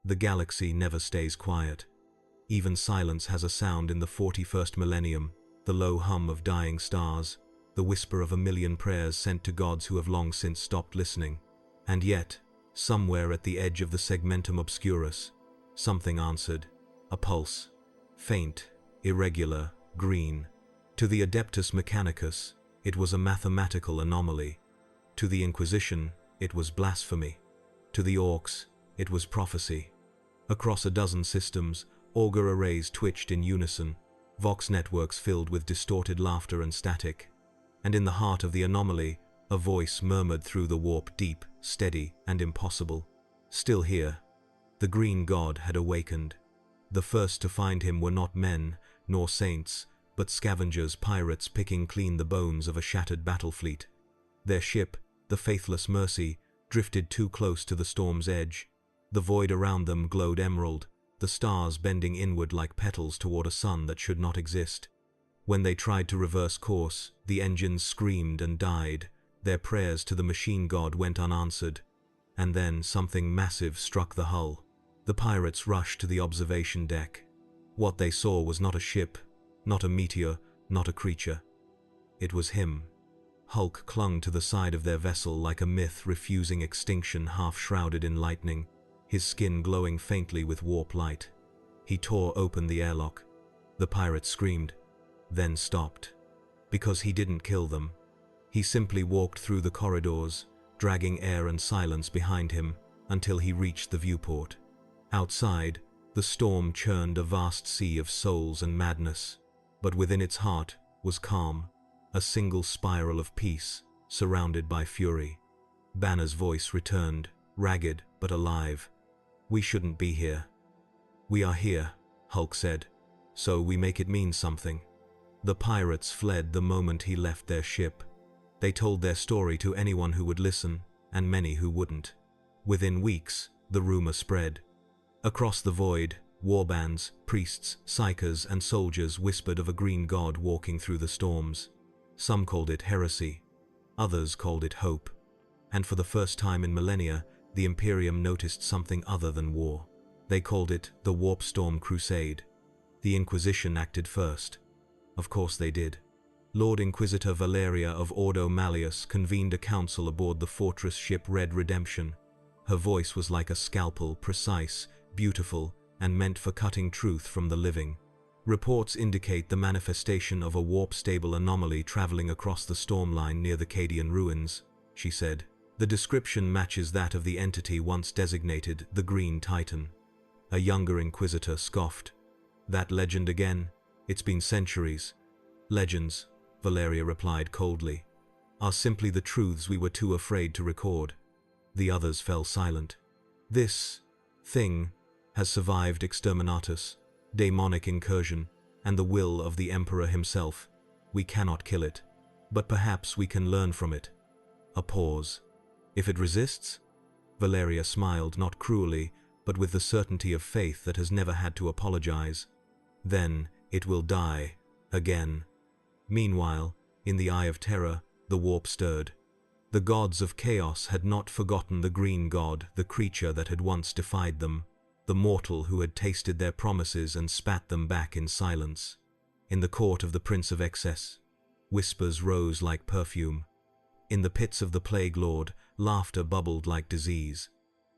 The galaxy never stays quiet. Even silence has a sound in the 41st millennium, the low hum of dying stars, the whisper of a million prayers sent to gods who have long since stopped listening. And yet, somewhere at the edge of the segmentum obscurus, something answered, a pulse, faint, irregular, green. To the Adeptus Mechanicus, it was a mathematical anomaly. To the Inquisition, it was blasphemy. To the Orcs, it was prophecy. Across a dozen systems, augur arrays twitched in unison, vox networks filled with distorted laughter and static. And in the heart of the anomaly, a voice murmured through the warp, deep, steady, and impossible. Still here. The green god had awakened. The first to find him were not men, nor saints, but scavengers, pirates picking clean the bones of a shattered battle fleet. Their ship, the Faithless Mercy, drifted too close to the storm's edge. The void around them glowed emerald, the stars bending inward like petals toward a sun that should not exist. When they tried to reverse course, the engines screamed and died. Their prayers to the machine god went unanswered. And then something massive struck the hull. The pirates rushed to the observation deck. What they saw was not a ship, not a meteor, not a creature. It was him. Hulk clung to the side of their vessel like a myth refusing extinction, half shrouded in lightning, his skin glowing faintly with warp light. He tore open the airlock. The pirates screamed, then stopped. Because he didn't kill them. He simply walked through the corridors, dragging air and silence behind him until he reached the viewport. Outside, the storm churned a vast sea of souls and madness, but within its heart was calm, a single spiral of peace, surrounded by fury. Banner's voice returned, ragged but alive. "We shouldn't be here." "We are here," Hulk said, "so we make it mean something." The pirates fled the moment he left their ship. They told their story to anyone who would listen, and many who wouldn't. Within weeks, the rumor spread. Across the void, warbands, priests, psychers, and soldiers whispered of a green god walking through the storms. Some called it heresy. Others called it hope. And for the first time in millennia, the Imperium noticed something other than war. They called it the Warpstorm Crusade. The Inquisition acted first. Of course they did. Lord Inquisitor Valeria of Ordo Malleus convened a council aboard the fortress ship Red Redemption. Her voice was like a scalpel, precise, beautiful, and meant for cutting truth from the living. Reports indicate the manifestation of a warp-stable anomaly traveling across the storm line near the Cadian ruins, she said. The description matches that of the entity once designated the Green Titan. A younger Inquisitor scoffed. "That legend again? It's been centuries." "Legends," Valeria replied coldly, "are simply the truths we were too afraid to record." The others fell silent. "This thing has survived exterminatus, demonic incursion, and the will of the Emperor himself. We cannot kill it, but perhaps we can learn from it." A pause. "If it resists?" Valeria smiled, not cruelly, but with the certainty of faith that has never had to apologize. "Then it will die, again." Meanwhile, in the Eye of Terror, the warp stirred. The gods of chaos had not forgotten the green god, the creature that had once defied them, the mortal who had tasted their promises and spat them back in silence. In the court of the Prince of Excess, whispers rose like perfume. In the pits of the Plague Lord, laughter bubbled like disease.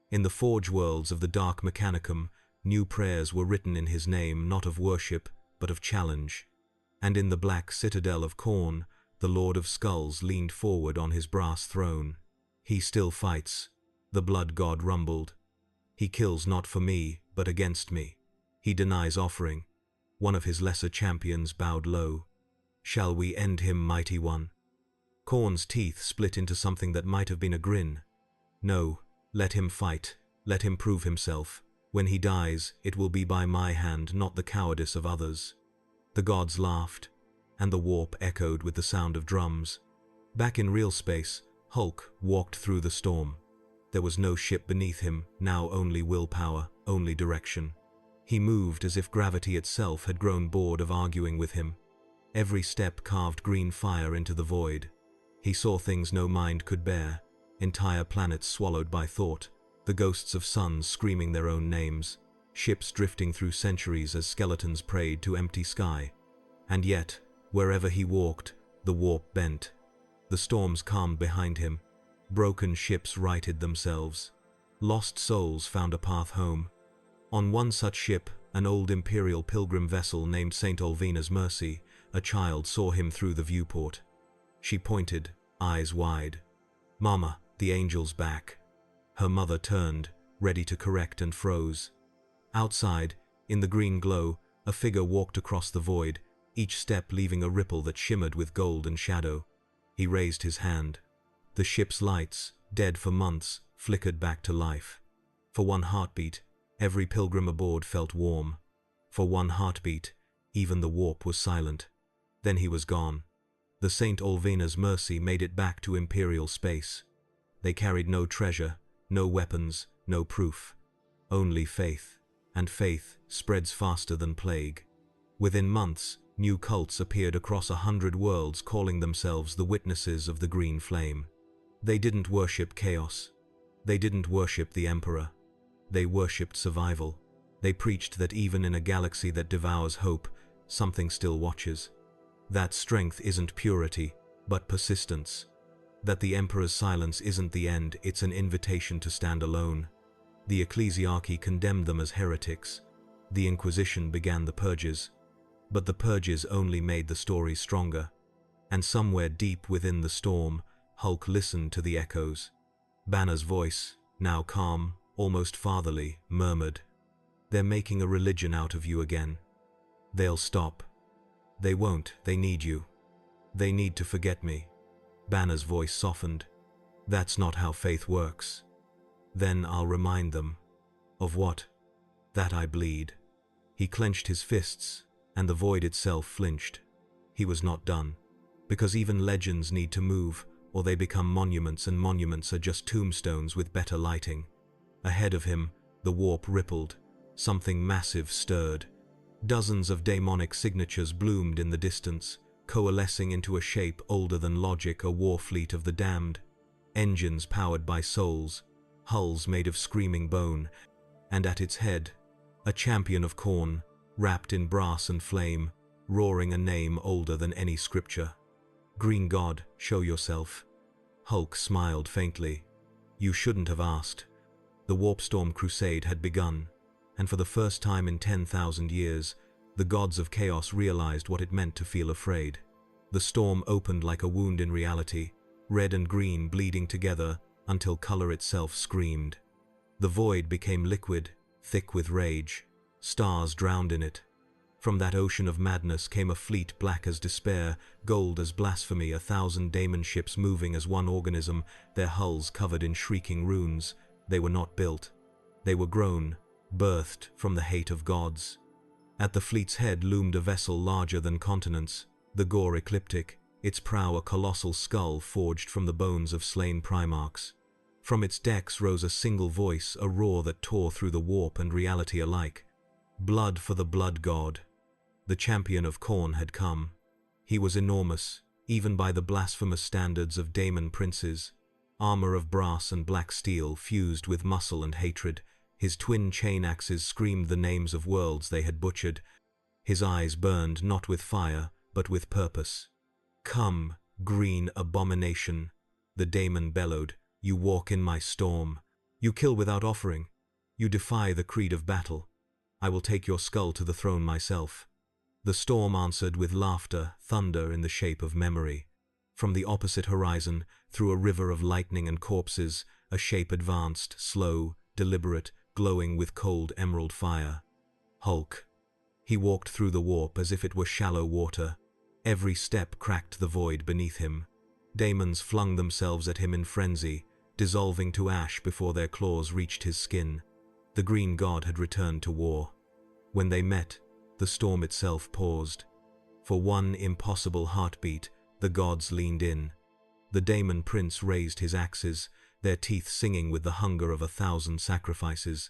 In the forge worlds of the Dark Mechanicum, new prayers were written in his name, not of worship, but of challenge. And in the black citadel of Khorne, the Lord of Skulls leaned forward on his brass throne. "He still fights," the blood god rumbled. "He kills not for me, but against me. He denies offering." One of his lesser champions bowed low. "Shall we end him, mighty one?" Khorne's teeth split into something that might have been a grin. "No, let him fight. Let him prove himself. When he dies, it will be by my hand, not the cowardice of others." The gods laughed, and the warp echoed with the sound of drums. Back in real space, Hulk walked through the storm. There was no ship beneath him, now only willpower, only direction. He moved as if gravity itself had grown bored of arguing with him. Every step carved green fire into the void. He saw things no mind could bear, entire planets swallowed by thought, the ghosts of suns screaming their own names, ships drifting through centuries as skeletons prayed to empty sky. And yet, wherever he walked, the warp bent. The storms calmed behind him. Broken ships righted themselves. Lost souls found a path home. On one such ship, an old Imperial pilgrim vessel named St. Olvena's Mercy, a child saw him through the viewport. She pointed, eyes wide. "Mama, the angel's back." Her mother turned, ready to correct, and froze. Outside, in the green glow, a figure walked across the void, each step leaving a ripple that shimmered with gold and shadow. He raised his hand. The ship's lights, dead for months, flickered back to life. For one heartbeat, every pilgrim aboard felt warm. For one heartbeat, even the warp was silent. Then he was gone. The St. Olvena's Mercy made it back to Imperial space. They carried no treasure, no weapons, no proof. Only faith. And faith spreads faster than plague. Within months, new cults appeared across 100 worlds, calling themselves the witnesses of the green flame. They didn't worship chaos. They didn't worship the Emperor. They worshipped survival. They preached that even in a galaxy that devours hope, something still watches. That strength isn't purity, but persistence. That the Emperor's silence isn't the end, it's an invitation to stand alone. The ecclesiarchy condemned them as heretics. The Inquisition began the purges. But the purges only made the story stronger. And somewhere deep within the storm, Hulk listened to the echoes. Banner's voice, now calm, almost fatherly, murmured, "They're making a religion out of you again. They'll stop. They won't, they need you. They need to forget me." Banner's voice softened. "That's not how faith works. Then I'll remind them." "Of what?" "That I bleed." He clenched his fists, and the void itself flinched. He was not done. Because even legends need to move, or they become monuments, and monuments are just tombstones with better lighting. Ahead of him, the warp rippled. Something massive stirred. Dozens of demonic signatures bloomed in the distance, coalescing into a shape older than logic, a war fleet of the damned. Engines powered by souls, hulls made of screaming bone, and at its head, a champion of Khorne, wrapped in brass and flame, roaring a name older than any scripture. "Green God, show yourself." Hulk smiled faintly. "You shouldn't have asked." The Warpstorm Crusade had begun, and for the first time in 10,000 years, the gods of chaos realized what it meant to feel afraid. The storm opened like a wound in reality, red and green bleeding together until color itself screamed. The void became liquid, thick with rage. Stars drowned in it. From that ocean of madness came a fleet black as despair, gold as blasphemy, 1,000 daemon ships moving as one organism, their hulls covered in shrieking runes. They were not built. They were grown, birthed from the hate of gods. At the fleet's head loomed a vessel larger than continents, the Gore Ecliptic, its prow a colossal skull forged from the bones of slain primarchs. From its decks rose a single voice, a roar that tore through the warp and reality alike. Blood for the blood god. The champion of Khorne had come. He was enormous, even by the blasphemous standards of daemon princes. Armor of brass and black steel fused with muscle and hatred. His twin chain axes screamed the names of worlds they had butchered. His eyes burned not with fire, but with purpose. "Come, green abomination," the daemon bellowed. "You walk in my storm. You kill without offering. You defy the creed of battle. I will take your skull to the throne myself." The storm answered with laughter, thunder in the shape of memory. From the opposite horizon, through a river of lightning and corpses, a shape advanced, slow, deliberate, glowing with cold emerald fire. Hulk. He walked through the warp as if it were shallow water. Every step cracked the void beneath him. Daemons flung themselves at him in frenzy, dissolving to ash before their claws reached his skin. The green god had returned to war. When they met, the storm itself paused. For one impossible heartbeat, the gods leaned in. The daemon prince raised his axes, their teeth singing with the hunger of 1,000 sacrifices.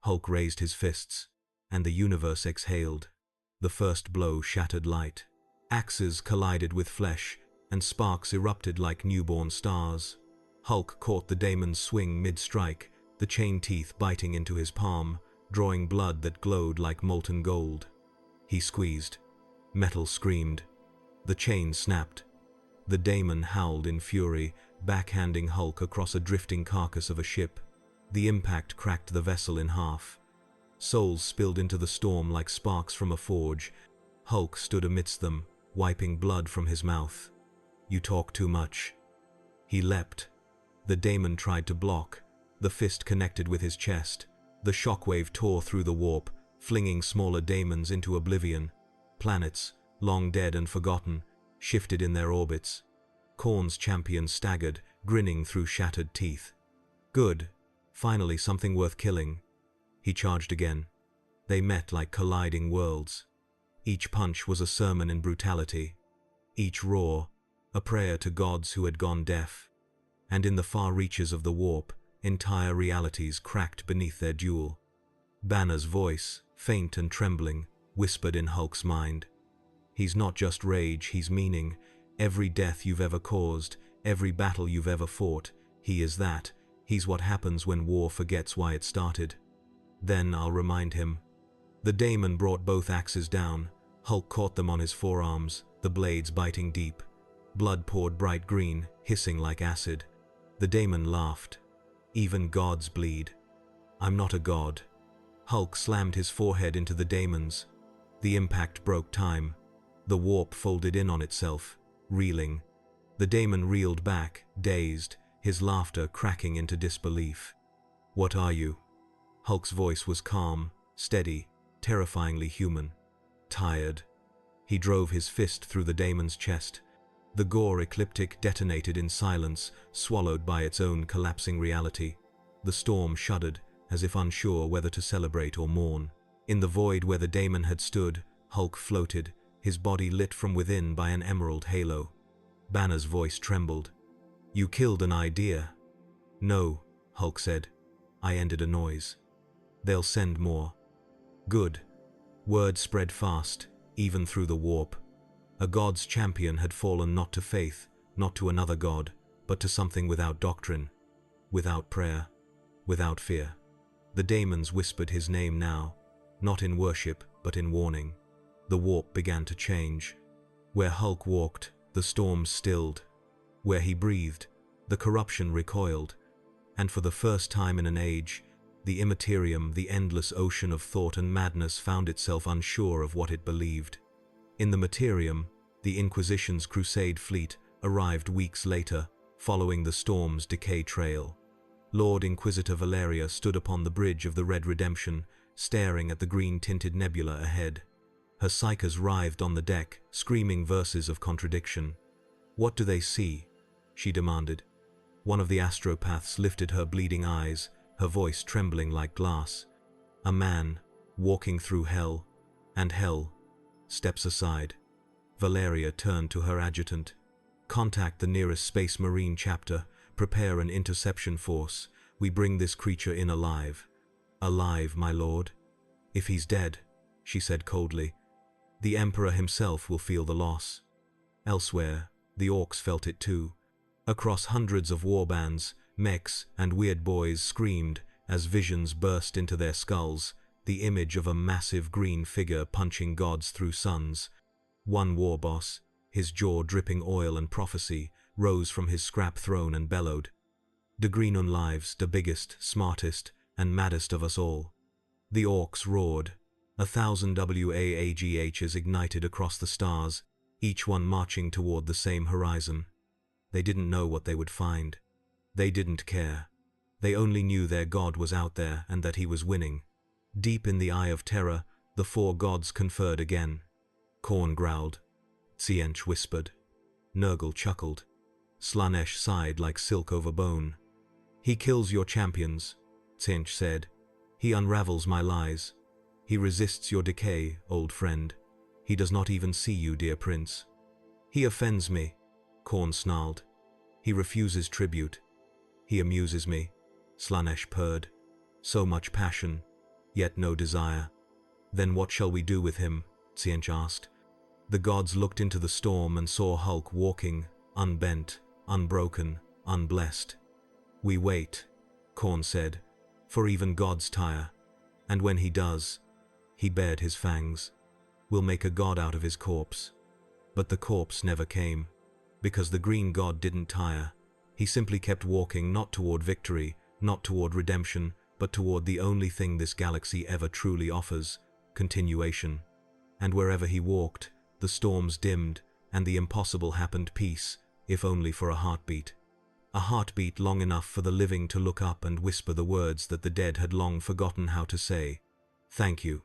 Hulk raised his fists, and the universe exhaled. The first blow shattered light. Axes collided with flesh, and sparks erupted like newborn stars. Hulk caught the daemon's swing mid-strike, the chain teeth biting into his palm, drawing blood that glowed like molten gold. He squeezed. Metal screamed. The chain snapped. The daemon howled in fury, backhanding Hulk across a drifting carcass of a ship. The impact cracked the vessel in half. Souls spilled into the storm like sparks from a forge. Hulk stood amidst them, wiping blood from his mouth. "You talk too much." He leapt. The daemon tried to block. The fist connected with his chest. The shockwave tore through the warp, flinging smaller daemons into oblivion. Planets, long dead and forgotten, shifted in their orbits. Khorne's champion staggered, grinning through shattered teeth. Good. Finally something worth killing. He charged again. They met like colliding worlds. Each punch was a sermon in brutality. Each roar, a prayer to gods who had gone deaf. And in the far reaches of the warp, entire realities cracked beneath their duel. Banner's voice, faint and trembling, whispered in Hulk's mind. "He's not just rage, he's meaning. Every death you've ever caused, every battle you've ever fought, he is that. He's what happens when war forgets why it started." "Then I'll remind him." The daemon brought both axes down. Hulk caught them on his forearms, the blades biting deep. Blood poured bright green, hissing like acid. The daemon laughed. "Even gods bleed." "I'm not a god." Hulk slammed his forehead into the daemon's. The impact broke time. The warp folded in on itself, reeling. The daemon reeled back, dazed, his laughter cracking into disbelief. "What are you?" Hulk's voice was calm, steady, terrifyingly human. "Tired." He drove his fist through the daemon's chest. The gore ecliptic detonated in silence, swallowed by its own collapsing reality. The storm shuddered, as if unsure whether to celebrate or mourn. In the void where the daemon had stood, Hulk floated, his body lit from within by an emerald halo. Banner's voice trembled. "You killed an idea." "No," Hulk said. "I ended a noise. They'll send more." Good. Word spread fast, even through the warp. A god's champion had fallen not to faith, not to another god, but to something without doctrine, without prayer, without fear. The daemons whispered his name now, not in worship, but in warning. The warp began to change. Where Hulk walked, the storms stilled. Where he breathed, the corruption recoiled. And for the first time in an age, the Imperium, the endless ocean of thought and madness, found itself unsure of what it believed. In the Imperium, the Inquisition's Crusade fleet arrived weeks later, following the storm's decay trail. Lord Inquisitor Valeria stood upon the bridge of the Red Redemption, staring at the green-tinted nebula ahead. Her psychers writhed on the deck, screaming verses of contradiction. "What do they see?" she demanded. One of the astropaths lifted her bleeding eyes, her voice trembling like glass. "A man, walking through hell, and hell steps aside." Valeria turned to her adjutant. "Contact the nearest Space Marine chapter. Prepare an interception force. We bring this creature in alive." "Alive, my lord?" "If he's dead," she said coldly, "the Emperor himself will feel the loss." Elsewhere, the orcs felt it too. Across hundreds of warbands, mechs and weird boys screamed as visions burst into their skulls, the image of a massive green figure punching gods through suns. One war boss, his jaw dripping oil and prophecy, rose from his scrap throne and bellowed. "The green outlives, the biggest, smartest, and maddest of us all." The orcs roared. 1,000 WAAGHs ignited across the stars, each one marching toward the same horizon. They didn't know what they would find. They didn't care. They only knew their god was out there and that he was winning. Deep in the Eye of Terror, the four gods conferred again. Khorne growled. Tzientch whispered. Nurgle chuckled. Slaanesh sighed like silk over bone. "He kills your champions," Tzientch said. "He unravels my lies. He resists your decay, old friend. He does not even see you, dear prince." "He offends me," Khorne snarled. "He refuses tribute." "He amuses me," Slaanesh purred. "So much passion, yet no desire." "Then what shall we do with him?" Tzientch asked. The gods looked into the storm and saw Hulk walking, unbent, unbroken, unblessed. "We wait," Khorne said, For even gods tire. And when he does, he bared his fangs. We'll make a god out of his corpse. But the corpse never came. Because the green god didn't tire. He simply kept walking, not toward victory, not toward redemption, but toward the only thing this galaxy ever truly offers, continuation. And wherever he walked, the storms dimmed, and the impossible happened, peace, if only for a heartbeat. A heartbeat long enough for the living to look up and whisper the words that the dead had long forgotten how to say. Thank you.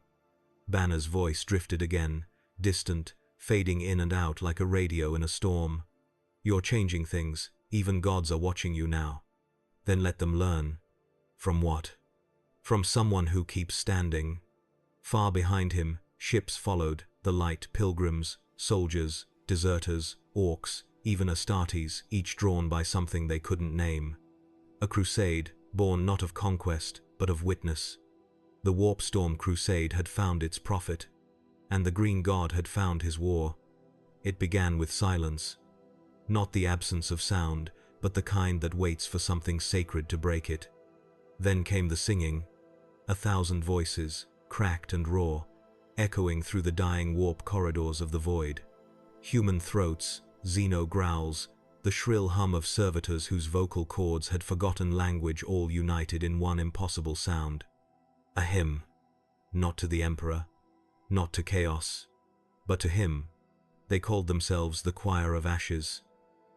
Banner's voice drifted again, distant, fading in and out like a radio in a storm. You're changing things, even gods are watching you now. Then let them learn. From what? From someone who keeps standing. Far behind him, ships followed, the light pilgrims, soldiers, deserters, orcs, even Astartes, each drawn by something they couldn't name. A crusade, born not of conquest, but of witness. The Warpstorm Crusade had found its prophet, and the Green God had found his war. It began with silence. Not the absence of sound, but the kind that waits for something sacred to break it. Then came the singing, 1,000 voices, cracked and raw, echoing through the dying warp corridors of the void. Human throats, xeno growls, the shrill hum of servitors whose vocal cords had forgotten language, all united in one impossible sound. A hymn, not to the Emperor, not to chaos, but to him. They called themselves the Choir of Ashes.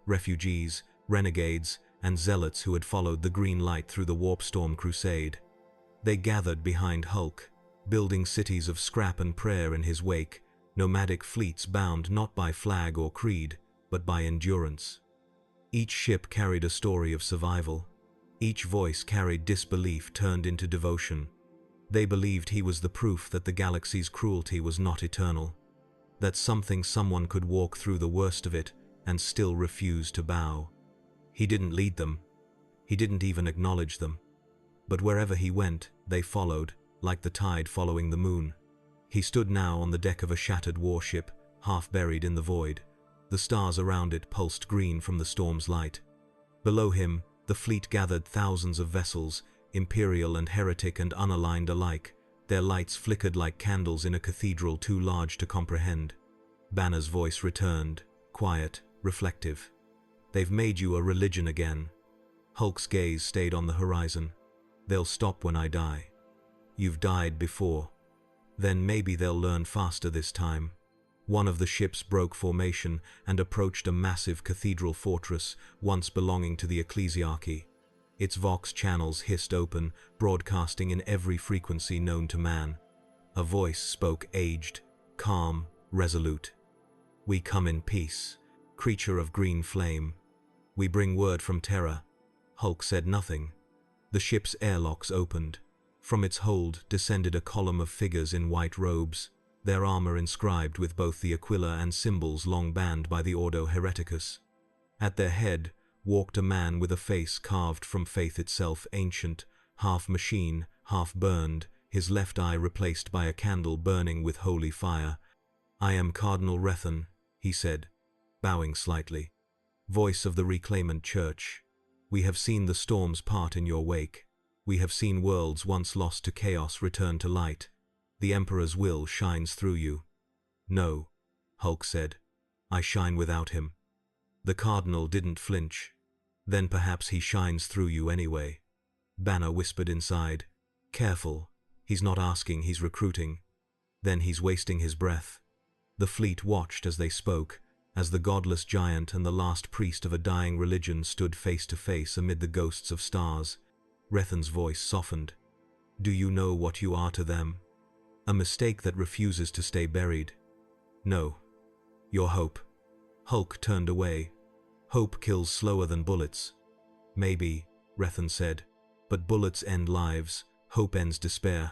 Refugees, renegades, and zealots who had followed the green light through the Warpstorm Crusade. They gathered behind Hulk, building cities of scrap and prayer in his wake, nomadic fleets bound not by flag or creed, but by endurance. Each ship carried a story of survival. Each voice carried disbelief turned into devotion. They believed he was the proof that the galaxy's cruelty was not eternal, that someone could walk through the worst of it and still refuse to bow. He didn't lead them. He didn't even acknowledge them. But wherever he went, they followed, like the tide following the moon. He stood now on the deck of a shattered warship, half buried in the void. The stars around it pulsed green from the storm's light. Below him, the fleet gathered, thousands of vessels, imperial and heretic and unaligned alike. Their lights flickered like candles in a cathedral too large to comprehend. Banner's voice returned, quiet, reflective. They've made you a religion again. Hulk's gaze stayed on the horizon. They'll stop when I die. You've died before. Then maybe they'll learn faster this time. One of the ships broke formation and approached a massive cathedral fortress once belonging to the ecclesiarchy. Its vox channels hissed open, broadcasting in every frequency known to man. A voice spoke, aged, calm, resolute. We come in peace, creature of green flame. We bring word from Terra. Hulk said nothing. The ship's airlocks opened. From its hold descended a column of figures in white robes, their armor inscribed with both the aquila and symbols long banned by the Ordo Hereticus. At their head walked a man with a face carved from faith itself, ancient, half machine, half burned, his left eye replaced by a candle burning with holy fire. I am Cardinal Rethan, he said, bowing slightly. Voice of the reclaimant church. We have seen the storms part in your wake. We have seen worlds once lost to chaos return to light. The Emperor's will shines through you. No, Hulk said. I shine without him. The Cardinal didn't flinch. Then perhaps he shines through you anyway. Banner whispered inside. Careful. He's not asking, he's recruiting. Then he's wasting his breath. The fleet watched as they spoke, as the godless giant and the last priest of a dying religion stood face to face amid the ghosts of stars. Rethan's voice softened. Do you know what you are to them? A mistake that refuses to stay buried. No. Your hope. Hulk turned away. Hope kills slower than bullets. Maybe, Rethan said, but bullets end lives, hope ends despair.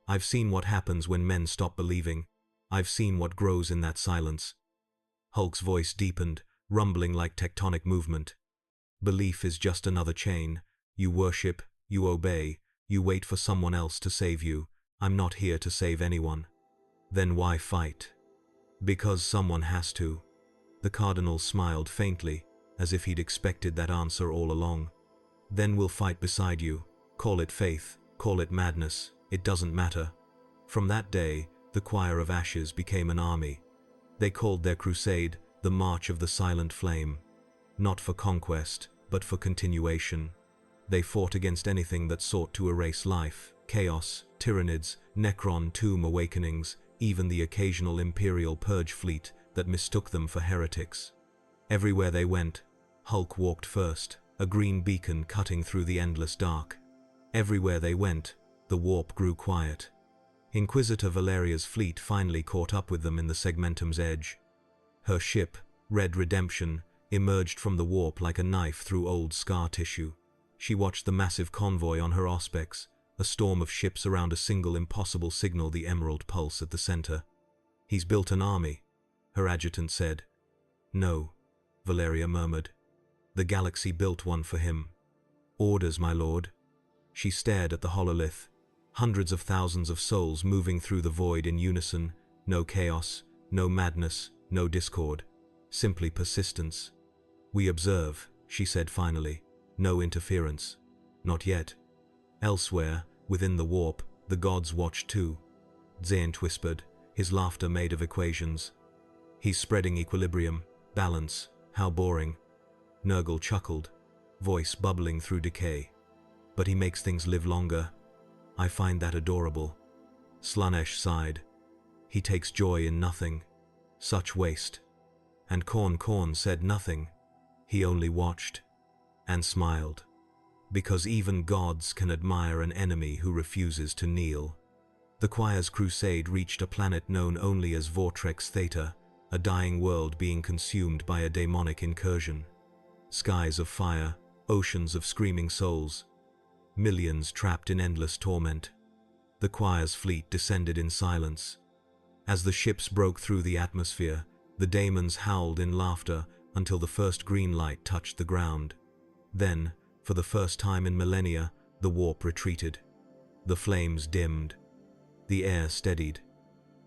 I've seen what happens when men stop believing. I've seen what grows in that silence. Hulk's voice deepened, rumbling like tectonic movement. Belief is just another chain. You worship, you obey, you wait for someone else to save you. I'm not here to save anyone. Then why fight? Because someone has to. The Cardinal smiled faintly, as if he'd expected that answer all along. Then we'll fight beside you. Call it faith, Call it madness, it doesn't matter. From that day, the Choir of Ashes became an army. They called their crusade the March of the Silent Flame. Not for conquest, but for continuation. They fought against anything that sought to erase life, chaos, tyrannids, Necron tomb awakenings, even the occasional Imperial purge fleet that mistook them for heretics. Everywhere they went, Hulk walked first, a green beacon cutting through the endless dark. Everywhere they went, the warp grew quiet. Inquisitor Valeria's fleet finally caught up with them in the Segmentum's edge. Her ship, Red Redemption, emerged from the warp like a knife through old scar tissue. She watched the massive convoy on her auspex, a storm of ships around a single impossible signal, the Emerald Pulse at the center. "He's built an army," her adjutant said. "No," Valeria murmured. "The galaxy built one for him." "Orders, my lord." She stared at the hololith. Hundreds of thousands of souls moving through the void in unison, no chaos, no madness, no discord. Simply persistence. "We observe," she said finally. "No interference. Not yet." Elsewhere, within the warp, the gods watched too. Xehanort whispered, his laughter made of equations. "He's spreading equilibrium, balance, how boring." Nurgle chuckled, voice bubbling through decay. "But he makes things live longer. I find that adorable." Slaanesh sighed. "He takes joy in nothing. Such waste." And Khorne said nothing. He only watched. And smiled. Because even gods can admire an enemy who refuses to kneel. The Choir's crusade reached a planet known only as Vortex Theta, a dying world being consumed by a demonic incursion. Skies of fire, oceans of screaming souls. Millions trapped in endless torment. The Choir's fleet descended in silence. As the ships broke through the atmosphere, the daemons howled in laughter until the first green light touched the ground. Then, for the first time in millennia, the warp retreated. The flames dimmed. The air steadied.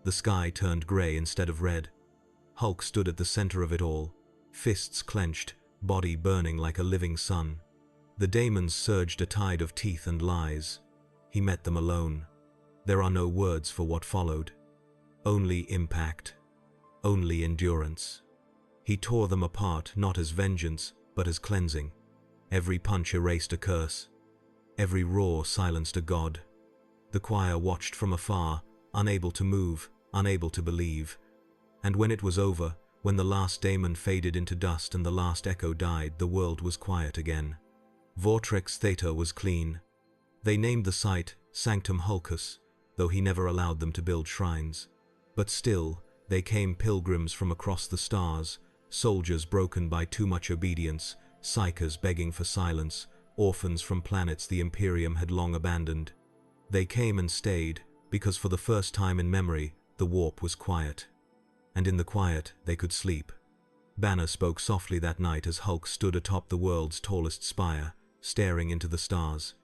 The sky turned gray instead of red. Hulk stood at the center of it all, fists clenched, body burning like a living sun. The daemons surged a tide of teeth and lies. He met them alone. There are no words for what followed. Only impact. Only endurance. He tore them apart not as vengeance, but as cleansing. Every punch erased a curse. Every roar silenced a god. The Choir watched from afar, unable to move, unable to believe. And when it was over, when the last daemon faded into dust and the last echo died, the world was quiet again. Vortex Theta was clean. They named the site Sanctum Hulcus, though he never allowed them to build shrines. But still, they came pilgrims from across the stars, soldiers broken by too much obedience, psychers begging for silence, orphans from planets the Imperium had long abandoned. They came and stayed, because for the first time in memory, the warp was quiet. And in the quiet, they could sleep. Banner spoke softly that night as Hulk stood atop the world's tallest spire, staring into the stars.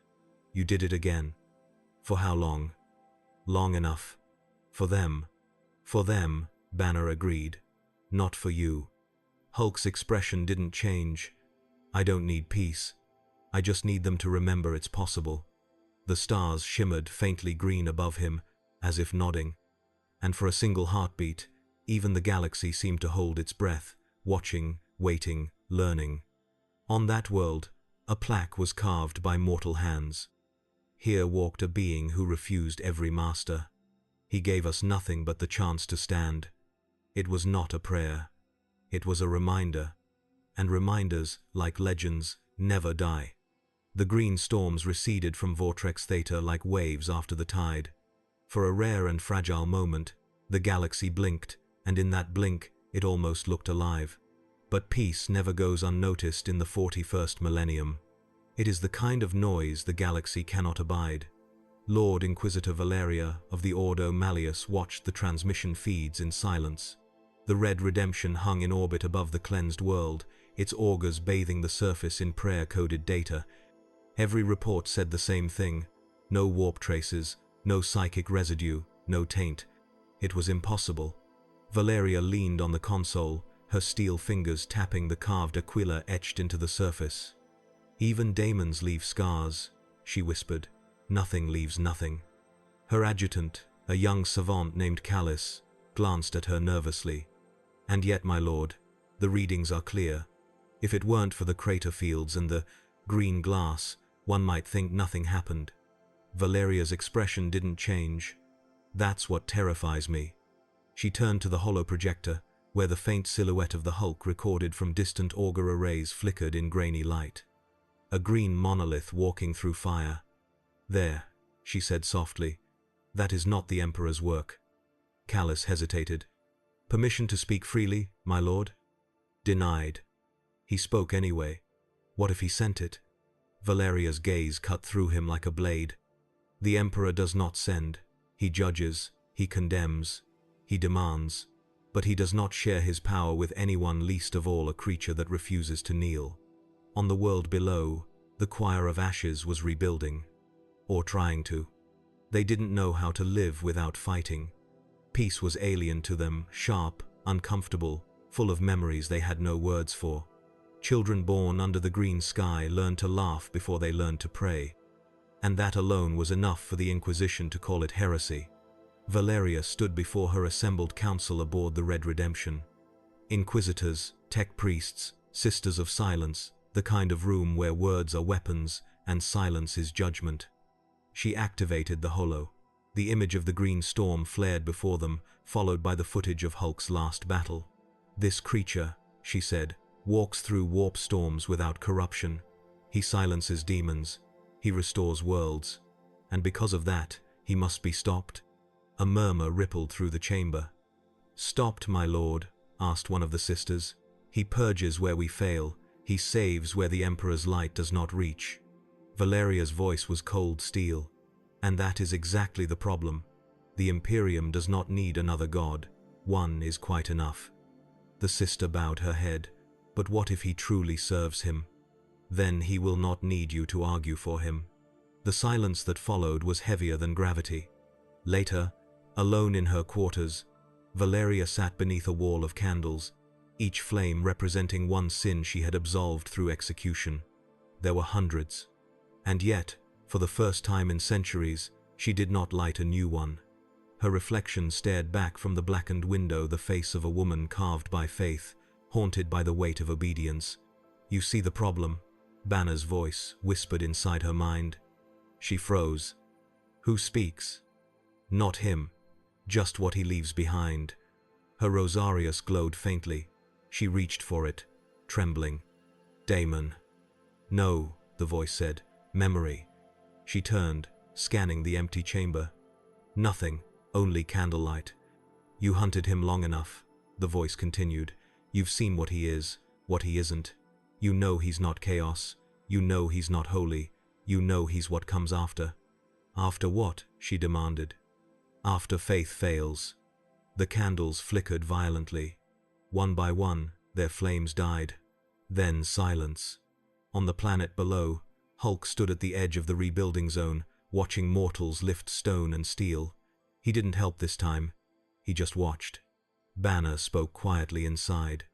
"You did it again." "For how long?" "Long enough. For them." "For them," Banner agreed. "Not for you." Hulk's expression didn't change. "I don't need peace. I just need them to remember it's possible." The stars shimmered faintly green above him, as if nodding. And for a single heartbeat, even the galaxy seemed to hold its breath, watching, waiting, learning. On that world, a plaque was carved by mortal hands. Here walked a being who refused every master. He gave us nothing but the chance to stand. It was not a prayer. It was a reminder. And reminders, like legends, never die. The green storms receded from Vortex Theta like waves after the tide. For a rare and fragile moment, the galaxy blinked, and in that blink, it almost looked alive. But peace never goes unnoticed in the 41st millennium. It is the kind of noise the galaxy cannot abide. Lord Inquisitor Valeria of the Ordo Malleus watched the transmission feeds in silence. The Red Redemption hung in orbit above the cleansed world, its augurs bathing the surface in prayer-coded data. Every report said the same thing. No warp traces, no psychic residue, no taint. It was impossible. Valeria leaned on the console, her steel fingers tapping the carved aquila etched into the surface. "Even daemons leave scars," she whispered. Nothing leaves nothing. Her adjutant, a young savant named Callus, glanced at her nervously. And yet, my lord, the readings are clear. If it weren't for the crater fields and the green glass, one might think nothing happened. Valeria's expression didn't change. That's what terrifies me. She turned to the hollow projector, where the faint silhouette of the Hulk recorded from distant auger arrays flickered in grainy light. A green monolith walking through fire. There, she said softly. That is not the Emperor's work. Callus hesitated. Permission to speak freely, my lord? Denied. He spoke anyway. What if he sent it? Valeria's gaze cut through him like a blade. The Emperor does not send. He judges, he condemns, he demands, but he does not share his power with anyone, least of all a creature that refuses to kneel. On the world below, the choir of ashes was rebuilding, or trying to. They didn't know how to live without fighting. Peace was alien to them, sharp, uncomfortable, full of memories they had no words for. Children born under the green sky learned to laugh before they learned to pray. And that alone was enough for the Inquisition to call it heresy. Valeria stood before her assembled council aboard the Red Redemption. Inquisitors, tech priests, sisters of silence, the kind of room where words are weapons and silence is judgment. She activated the holo. The image of the green storm flared before them, followed by the footage of Hulk's last battle. This creature, she said, walks through warp storms without corruption. He silences demons. He restores worlds. And because of that, he must be stopped. A murmur rippled through the chamber. Stopped, my lord? Asked one of the sisters. He purges where we fail. He saves where the Emperor's light does not reach. Valeria's voice was cold steel. And that is exactly the problem. The Imperium does not need another god. One is quite enough. The sister bowed her head. But what if he truly serves him? Then he will not need you to argue for him. The silence that followed was heavier than gravity. Later, alone in her quarters, Valeria sat beneath a wall of candles, each flame representing one sin she had absolved through execution. There were hundreds. And yet, for the first time in centuries, she did not light a new one. Her reflection stared back from the blackened window, the face of a woman carved by faith, haunted by the weight of obedience. You see the problem? Banner's voice whispered inside her mind. She froze. Who speaks? Not him. Just what he leaves behind. Her rosarius glowed faintly. She reached for it, trembling. Daemon. No, the voice said. Memory. She turned, scanning the empty chamber. Nothing, only candlelight. You hunted him long enough, the voice continued. You've seen what he is, what he isn't. You know he's not chaos. You know he's not holy. You know he's what comes after. After what? She demanded. After faith fails. The candles flickered violently. One by one, their flames died. Then silence. On the planet below, Hulk stood at the edge of the rebuilding zone, watching mortals lift stone and steel. He didn't help this time. He just watched. Banner spoke quietly inside.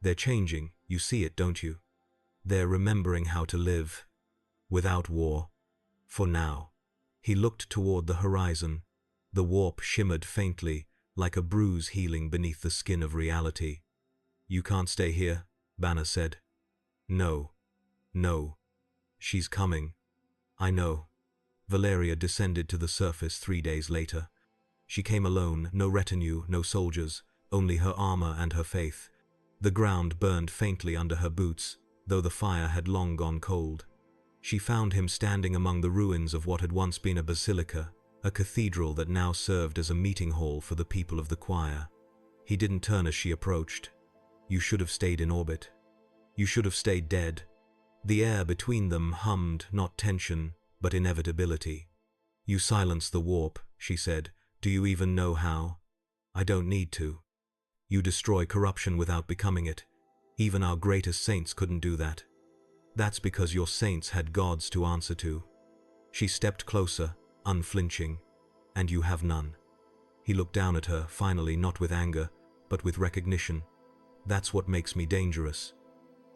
They're changing, you see it, don't you? They're remembering how to live. Without war. For now. He looked toward the horizon. The warp shimmered faintly, like a bruise healing beneath the skin of reality. You can't stay here, Banner said. No. No. She's coming. I know. Valeria descended to the surface 3 days later. She came alone, no retinue, no soldiers, only her armor and her faith. The ground burned faintly under her boots, though the fire had long gone cold. She found him standing among the ruins of what had once been a basilica, a cathedral that now served as a meeting hall for the people of the choir. He didn't turn as she approached. You should have stayed in orbit. You should have stayed dead. The air between them hummed not tension, but inevitability. You silenced the warp, she said. Do you even know how? I don't need to. You destroy corruption without becoming it. Even our greatest saints couldn't do that. That's because your saints had gods to answer to. She stepped closer, unflinching. And you have none. He looked down at her, finally, not with anger, but with recognition. That's what makes me dangerous.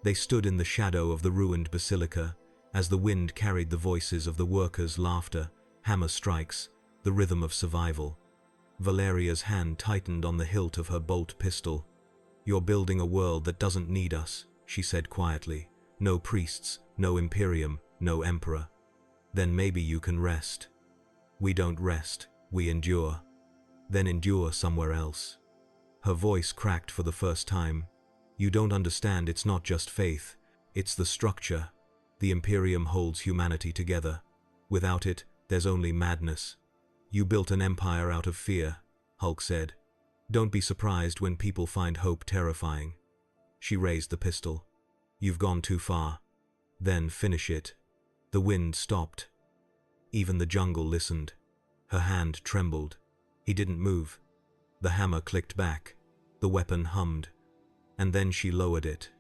They stood in the shadow of the ruined basilica, as the wind carried the voices of the workers' laughter, Hammer strikes, the rhythm of survival. Valeria's hand tightened on the hilt of her bolt pistol. "You're building a world that doesn't need us," she said quietly. "No priests, no Imperium, no Emperor. Then maybe you can rest." "We don't rest, we endure." "Then endure somewhere else." Her voice cracked for the first time. "You don't understand, it's not just faith, it's the structure. The Imperium holds humanity together. Without it, there's only madness." "You built an empire out of fear," Hulk said. "Don't be surprised when people find hope terrifying." She raised the pistol. "You've gone too far. Then finish it." The wind stopped. Even the jungle listened. Her hand trembled. He didn't move. The hammer clicked back. The weapon hummed. And then she lowered it.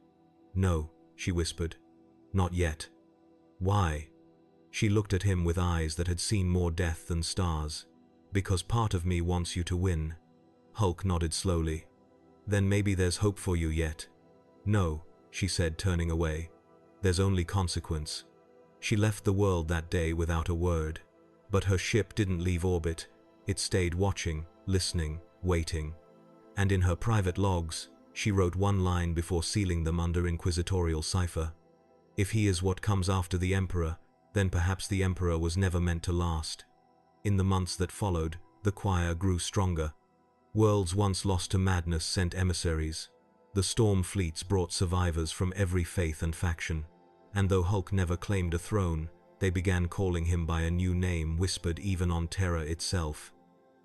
"No," she whispered. "Not yet." "Why?" She looked at him with eyes that had seen more death than stars. "Because part of me wants you to win." Hulk nodded slowly. "Then maybe there's hope for you yet." "No," she said, turning away. "There's only consequence." She left the world that day without a word. But her ship didn't leave orbit. It stayed watching, listening, waiting. And in her private logs, she wrote one line before sealing them under inquisitorial cipher. "If he is what comes after the Emperor, then perhaps the Emperor was never meant to last." In the months that followed, the choir grew stronger. Worlds once lost to madness sent emissaries. The storm fleets brought survivors from every faith and faction. And though Hulk never claimed a throne, they began calling him by a new name whispered even on Terra itself.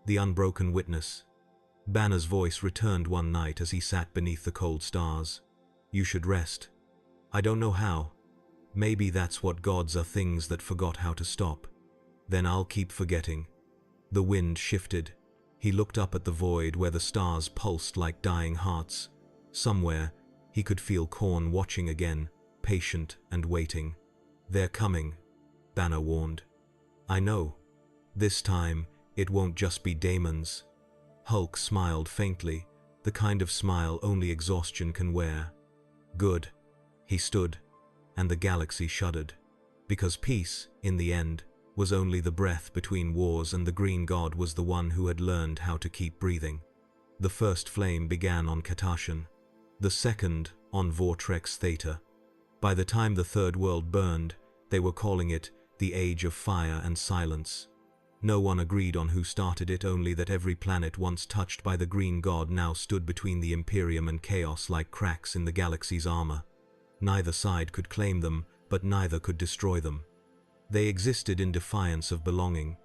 The Unbroken Witness. Banner's voice returned one night as he sat beneath the cold stars. "You should rest." "I don't know how." "Maybe that's what gods are, things that forgot how to stop." "Then I'll keep forgetting." The wind shifted. He looked up at the void where the stars pulsed like dying hearts. Somewhere, he could feel Khorne watching again, patient and waiting. "They're coming," Banner warned. "I know. This time, it won't just be daemons." Hulk smiled faintly, the kind of smile only exhaustion can wear. "Good." He stood, and the galaxy shuddered. Because peace, in the end, was only the breath between wars, and the Green God was the one who had learned how to keep breathing. The first flame began on Katashan, the second on Vortrex Theta. By the time the third world burned, they were calling it the Age of Fire and Silence. No one agreed on who started it, only that every planet once touched by the Green God now stood between the Imperium and chaos like cracks in the galaxy's armor. Neither side could claim them, but neither could destroy them. They existed in defiance of belonging,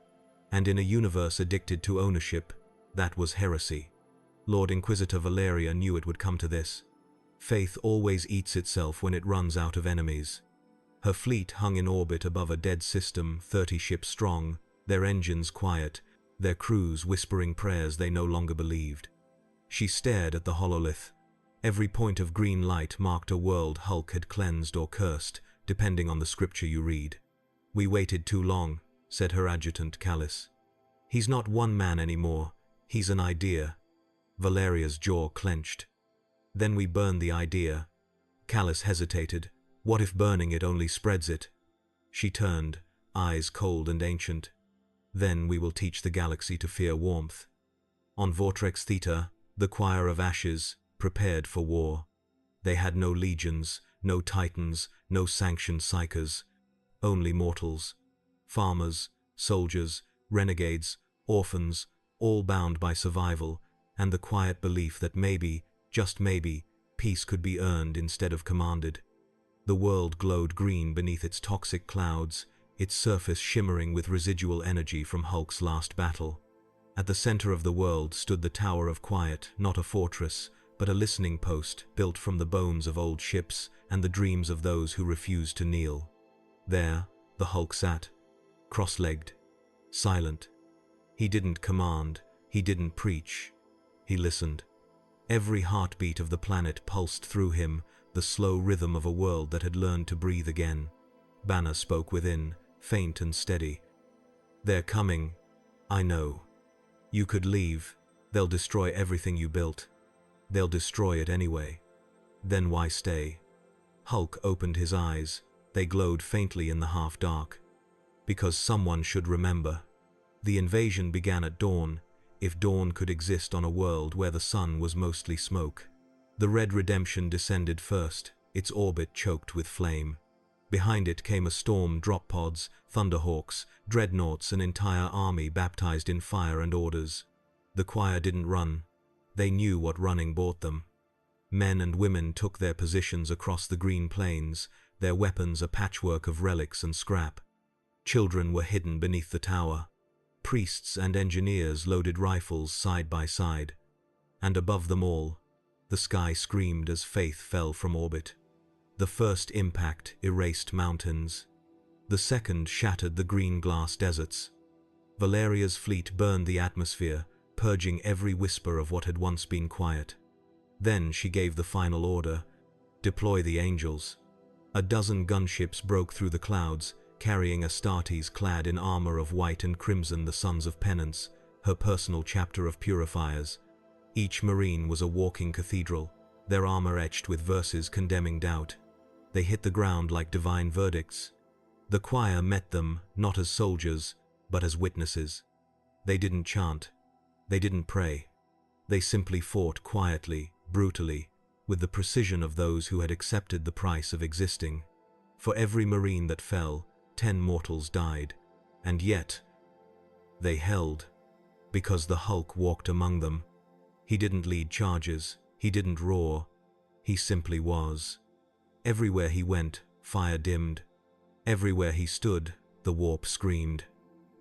and in a universe addicted to ownership, that was heresy. Lord Inquisitor Valeria knew it would come to this. Faith always eats itself when it runs out of enemies. Her fleet hung in orbit above a dead system, 30 ships strong, their engines quiet, their crews whispering prayers they no longer believed. She stared at the hololith. Every point of green light marked a world Hulk had cleansed or cursed, depending on the scripture you read. "We waited too long," said her adjutant Callus. "He's not one man anymore, he's an idea." Valeria's jaw clenched. "Then we burn the idea." Callus hesitated. "What if burning it only spreads it?" She turned, eyes cold and ancient. "Then we will teach the galaxy to fear warmth." On Vortrex Theta, the choir of ashes prepared for war. They had no legions, no titans, no sanctioned psychers. Only mortals. Farmers, soldiers, renegades, orphans, all bound by survival, and the quiet belief that maybe, just maybe, peace could be earned instead of commanded. The world glowed green beneath its toxic clouds, its surface shimmering with residual energy from Hulk's last battle. At the center of the world stood the Tower of Quiet, not a fortress, but a listening post built from the bones of old ships and the dreams of those who refused to kneel. There, the Hulk sat, cross-legged, silent. He didn't command, he didn't preach. He listened. Every heartbeat of the planet pulsed through him, the slow rhythm of a world that had learned to breathe again. Banner spoke within, faint and steady. "They're coming. I know. You could leave. They'll destroy everything you built. They'll destroy it anyway. Then why stay?" Hulk opened his eyes. They glowed faintly in the half-dark. Because someone should remember. The invasion began at dawn, if dawn could exist on a world where the sun was mostly smoke. The Red Redemption descended first, its orbit choked with flame. Behind it came a storm, drop pods, thunderhawks, dreadnoughts, an entire army baptized in fire and orders. The choir didn't run. They knew what running bought them. Men and women took their positions across the green plains, their weapons a patchwork of relics and scrap. Children were hidden beneath the tower. Priests and engineers loaded rifles side by side. And above them all, the sky screamed as faith fell from orbit. The first impact erased mountains. The second shattered the green glass deserts. Valeria's fleet burned the atmosphere, purging every whisper of what had once been quiet. Then she gave the final order: deploy the angels. A dozen gunships broke through the clouds, carrying Astartes clad in armor of white and crimson, the Sons of Penance, her personal chapter of purifiers. Each marine was a walking cathedral, their armor etched with verses condemning doubt. They hit the ground like divine verdicts. The choir met them, not as soldiers, but as witnesses. They didn't chant. They didn't pray. They simply fought quietly, brutally, with the precision of those who had accepted the price of existing. For every marine that fell, 10 mortals died. And yet, they held, because the Hulk walked among them. He didn't lead charges, he didn't roar, he simply was. Everywhere he went, fire dimmed. Everywhere he stood, the warp screamed.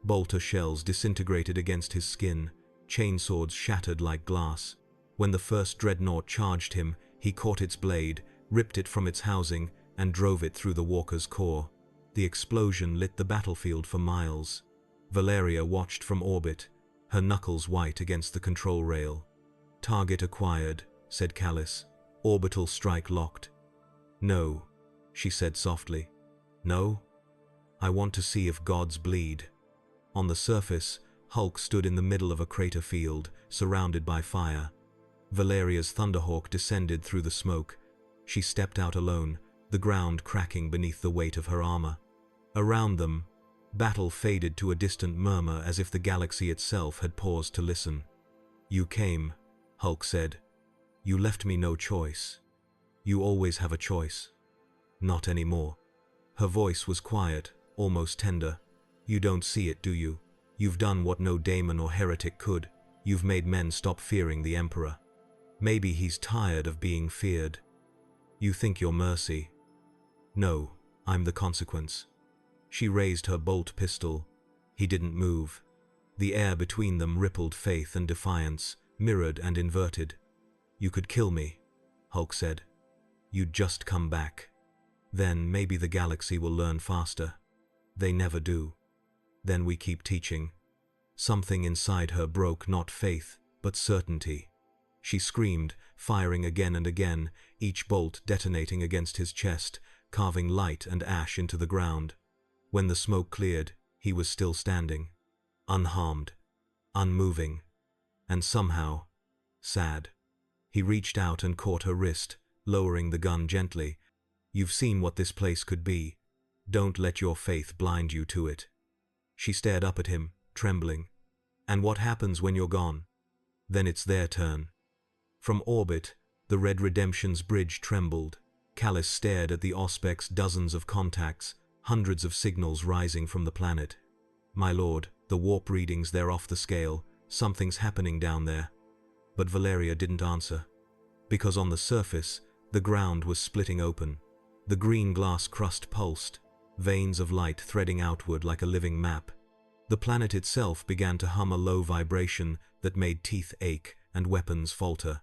Bolter shells disintegrated against his skin, chainswords shattered like glass. When the first dreadnought charged him, he caught its blade, ripped it from its housing, and drove it through the walker's core. The explosion lit the battlefield for miles. Valeria watched from orbit, her knuckles white against the control rail. "Target acquired," said Callis. "Orbital strike locked." "No," she said softly. "No? I want to see if gods bleed." On the surface, Hulk stood in the middle of a crater field, surrounded by fire. Valeria's Thunderhawk descended through the smoke. She stepped out alone, the ground cracking beneath the weight of her armor. Around them, battle faded to a distant murmur, as if the galaxy itself had paused to listen. "You came," Hulk said. "You left me no choice. You always have a choice." "Not anymore." Her voice was quiet, almost tender. "You don't see it, do you? You've done what no daemon or heretic could. You've made men stop fearing the Emperor. Maybe he's tired of being feared. You think you're mercy. No, I'm the consequence." She raised her bolt pistol. He didn't move. The air between them rippled faith and defiance, mirrored and inverted. "You could kill me," Hulk said. "You'd just come back. Then maybe the galaxy will learn faster. They never do. Then we keep teaching." Something inside her broke, not faith, but certainty. She screamed, firing again and again, each bolt detonating against his chest, carving light and ash into the ground. When the smoke cleared, he was still standing, unharmed, unmoving, and somehow sad. He reached out and caught her wrist, lowering the gun gently. "You've seen what this place could be. Don't let your faith blind you to it." She stared up at him, trembling. "And what happens when you're gone?" "Then it's their turn." From orbit, the Red Redemption's bridge trembled. Callis stared at the Auspec's dozens of contacts, hundreds of signals rising from the planet. "My lord, the warp readings, they're off the scale. Something's happening down there." But Valeria didn't answer. Because on the surface, the ground was splitting open. The green glass crust pulsed, veins of light threading outward like a living map. The planet itself began to hum a low vibration that made teeth ache and weapons falter.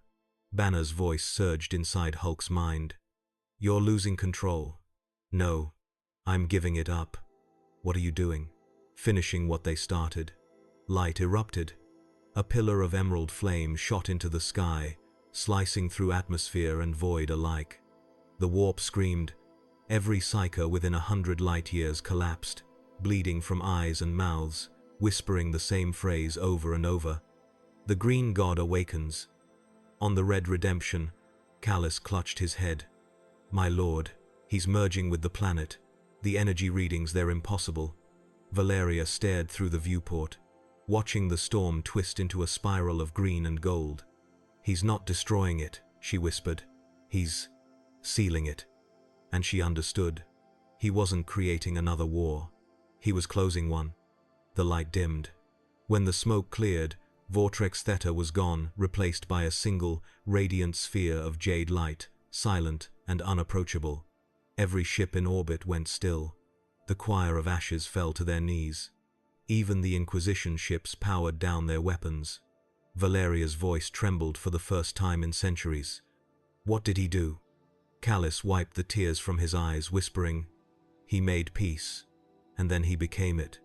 Banner's voice surged inside Hulk's mind. "You're losing control." "No, I'm giving it up." "What are you doing?" "Finishing what they started." Light erupted. A pillar of emerald flame shot into the sky, slicing through atmosphere and void alike. The warp screamed. Every psyker within 100 light-years collapsed, bleeding from eyes and mouths, whispering the same phrase over and over. "The green god awakens." On the Red Redemption, Callis clutched his head. "My lord, he's merging with the planet. The energy readings, they're impossible." Valeria stared through the viewport, watching the storm twist into a spiral of green and gold. "He's not destroying it," she whispered. "He's sealing it." And she understood. He wasn't creating another war. He was closing one. The light dimmed. When the smoke cleared, Vortex Theta was gone, replaced by a single, radiant sphere of jade light, silent and unapproachable. Every ship in orbit went still. The choir of ashes fell to their knees. Even the Inquisition ships powered down their weapons. Valeria's voice trembled for the first time in centuries. "What did he do?" Callus wiped the tears from his eyes, whispering, "He made peace, and then he became it."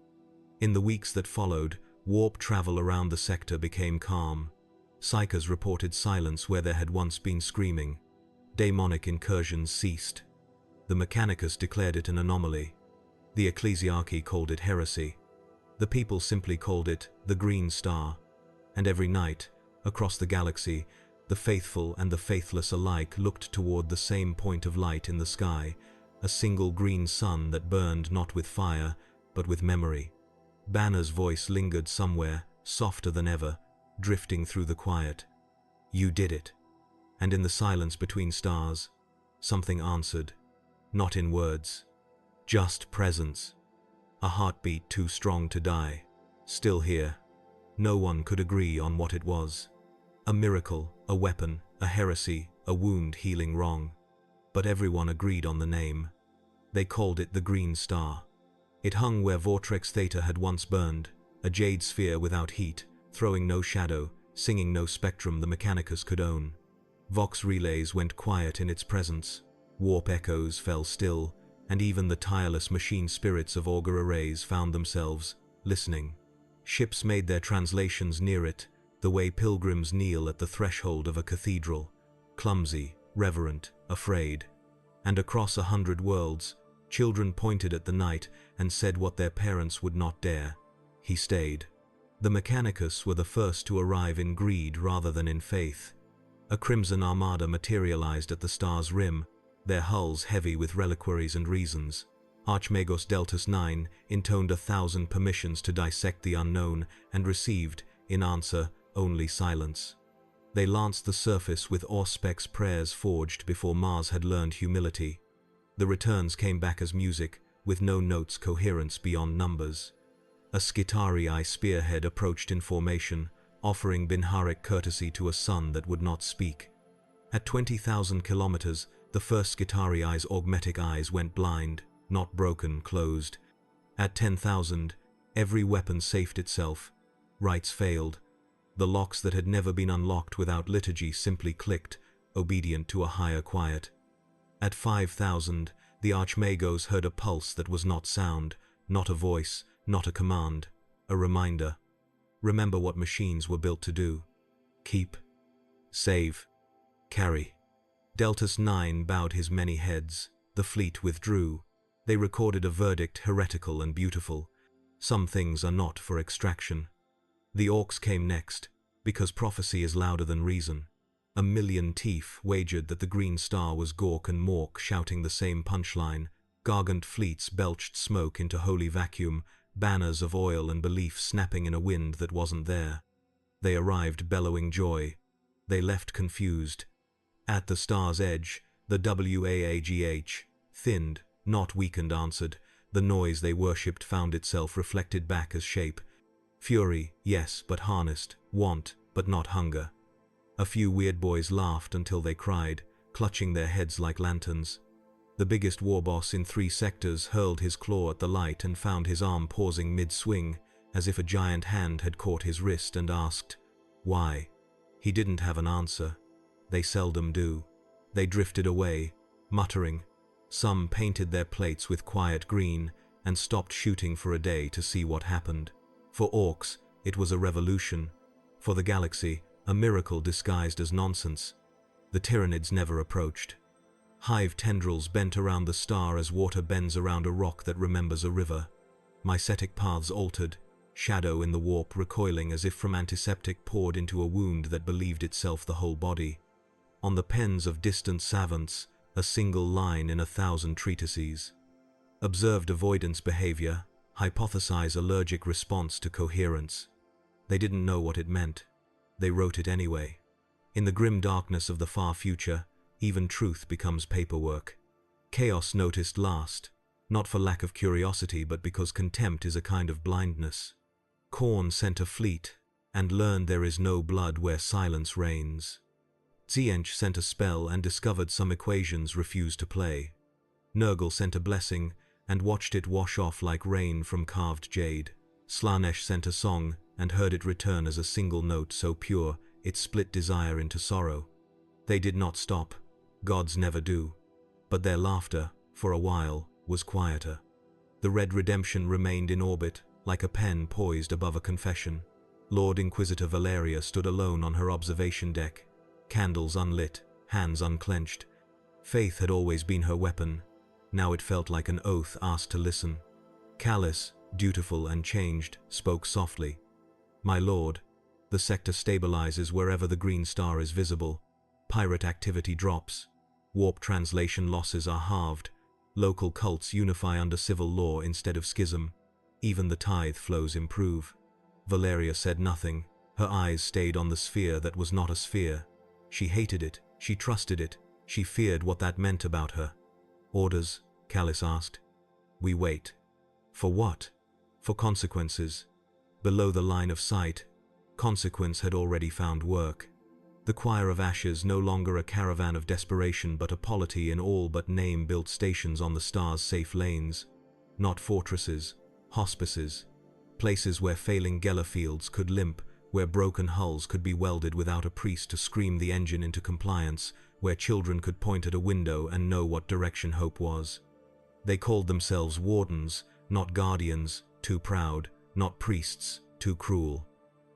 In the weeks that followed, warp travel around the sector became calm. Psychers reported silence where there had once been screaming. Daemonic incursions ceased. The Mechanicus declared it an anomaly. The Ecclesiarchy called it heresy. The people simply called it the Green Star. And every night, across the galaxy, the faithful and the faithless alike looked toward the same point of light in the sky, a single green sun that burned not with fire, but with memory. Banner's voice lingered somewhere, softer than ever, drifting through the quiet. "You did it." And in the silence between stars, something answered, not in words, just presence. A heartbeat too strong to die, still here. No one could agree on what it was. A miracle, a weapon, a heresy, a wound healing wrong. But everyone agreed on the name. They called it the Green Star. It hung where Vortex Theta had once burned, a jade sphere without heat, throwing no shadow, singing no spectrum the Mechanicus could own. Vox relays went quiet in its presence, warp echoes fell still, and even the tireless machine spirits of augur arrays found themselves listening. Ships made their translations near it, the way pilgrims kneel at the threshold of a cathedral, clumsy, reverent, afraid. And across 100 worlds, children pointed at the night and said what their parents would not dare. He stayed. The Mechanicus were the first to arrive in greed rather than in faith. A crimson armada materialized at the star's rim, their hulls heavy with reliquaries and reasons. Archmagos Deltas 9 intoned 1,000 permissions to dissect the unknown and received, in answer, only silence. They lanced the surface with Auspec's prayers forged before Mars had learned humility. The returns came back as music, with no notes coherence beyond numbers. A Skitarii spearhead approached in formation, offering Binharic courtesy to a sun that would not speak. At 20,000 kilometers, the first Skitarii's augmetic eyes went blind, not broken, closed. At 10,000, every weapon safed itself. Rites failed. The locks that had never been unlocked without liturgy simply clicked, obedient to a higher quiet. At 5,000, the Archmagos heard a pulse that was not sound, not a voice, not a command, a reminder. Remember what machines were built to do. Keep. Save. Carry. Deltas 9 bowed his many heads. The fleet withdrew. They recorded a verdict heretical and beautiful. Some things are not for extraction. The Orcs came next, because prophecy is louder than reason. 1,000,000 Teef wagered that the Green Star was Gork and Mork shouting the same punchline. Gargant fleets belched smoke into holy vacuum, banners of oil and belief snapping in a wind that wasn't there. They arrived bellowing joy. They left confused. At the star's edge, the WAAGH, thinned, not weakened, answered. The noise they worshipped found itself reflected back as shape. Fury, yes, but harnessed. Want, but not hunger. A few weird boys laughed until they cried, clutching their heads like lanterns. The biggest warboss in 3 sectors hurled his claw at the light and found his arm pausing mid-swing, as if a giant hand had caught his wrist and asked, why? He didn't have an answer. They seldom do. They drifted away, muttering. Some painted their plates with quiet green and stopped shooting for a day to see what happened. For Orcs, it was a revolution. For the galaxy, a miracle disguised as nonsense. The Tyranids never approached. Hive tendrils bent around the star as water bends around a rock that remembers a river. Mycetic paths altered, shadow in the warp recoiling as if from antiseptic poured into a wound that believed itself the whole body. On the pens of distant savants, a single line in 1,000 treatises. Observed avoidance behavior, hypothesize allergic response to coherence. They didn't know what it meant. They wrote it anyway. In the grim darkness of the far future, even truth becomes paperwork. Chaos noticed last, not for lack of curiosity but because contempt is a kind of blindness. Khorne sent a fleet, and learned there is no blood where silence reigns. Tzientch sent a spell and discovered some equations refused to play. Nurgle sent a blessing, and watched it wash off like rain from carved jade. Slaanesh sent a song, and heard it return as a single note so pure, it split desire into sorrow. They did not stop. Gods never do. But their laughter, for a while, was quieter. The Red Redemption remained in orbit, like a pen poised above a confession. Lord Inquisitor Valeria stood alone on her observation deck, candles unlit, hands unclenched. Faith had always been her weapon. Now it felt like an oath asked to listen. Callous, dutiful and changed, spoke softly. "My lord, the sector stabilizes wherever the green star is visible. Pirate activity drops. Warp translation losses are halved. Local cults unify under civil law instead of schism. Even the tithe flows improve." Valeria said nothing. Her eyes stayed on the sphere that was not a sphere. She hated it, she trusted it, she feared what that meant about her. "Orders?" Callis asked. "We wait." For what? For consequences. Below the line of sight, consequence had already found work. The Choir of Ashes no longer a caravan of desperation but a polity in all but name built stations on the star's safe lanes. Not fortresses, hospices. Places where failing Gellerfields could limp, where broken hulls could be welded without a priest to scream the engine into compliance, where children could point at a window and know what direction hope was. They called themselves wardens, not guardians, too proud, not priests, too cruel.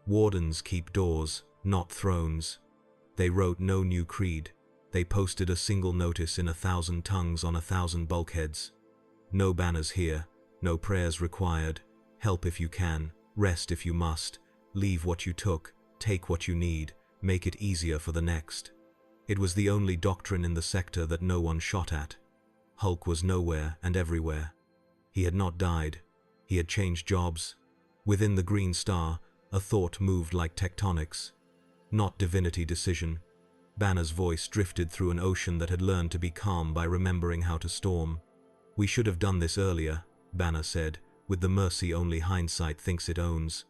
Wardens keep doors, not thrones. They wrote no new creed. They posted a single notice in 1,000 tongues on 1,000 bulkheads. No banners here, no prayers required. Help if you can, rest if you must, leave what you took, take what you need, make it easier for the next. It was the only doctrine in the sector that no one shot at. Hulk was nowhere and everywhere. He had not died. He had changed jobs. Within the Green Star, a thought moved like tectonics. Not divinity decision. Banner's voice drifted through an ocean that had learned to be calm by remembering how to storm. "We should have done this earlier," Banner said, with the mercy only hindsight thinks it owns.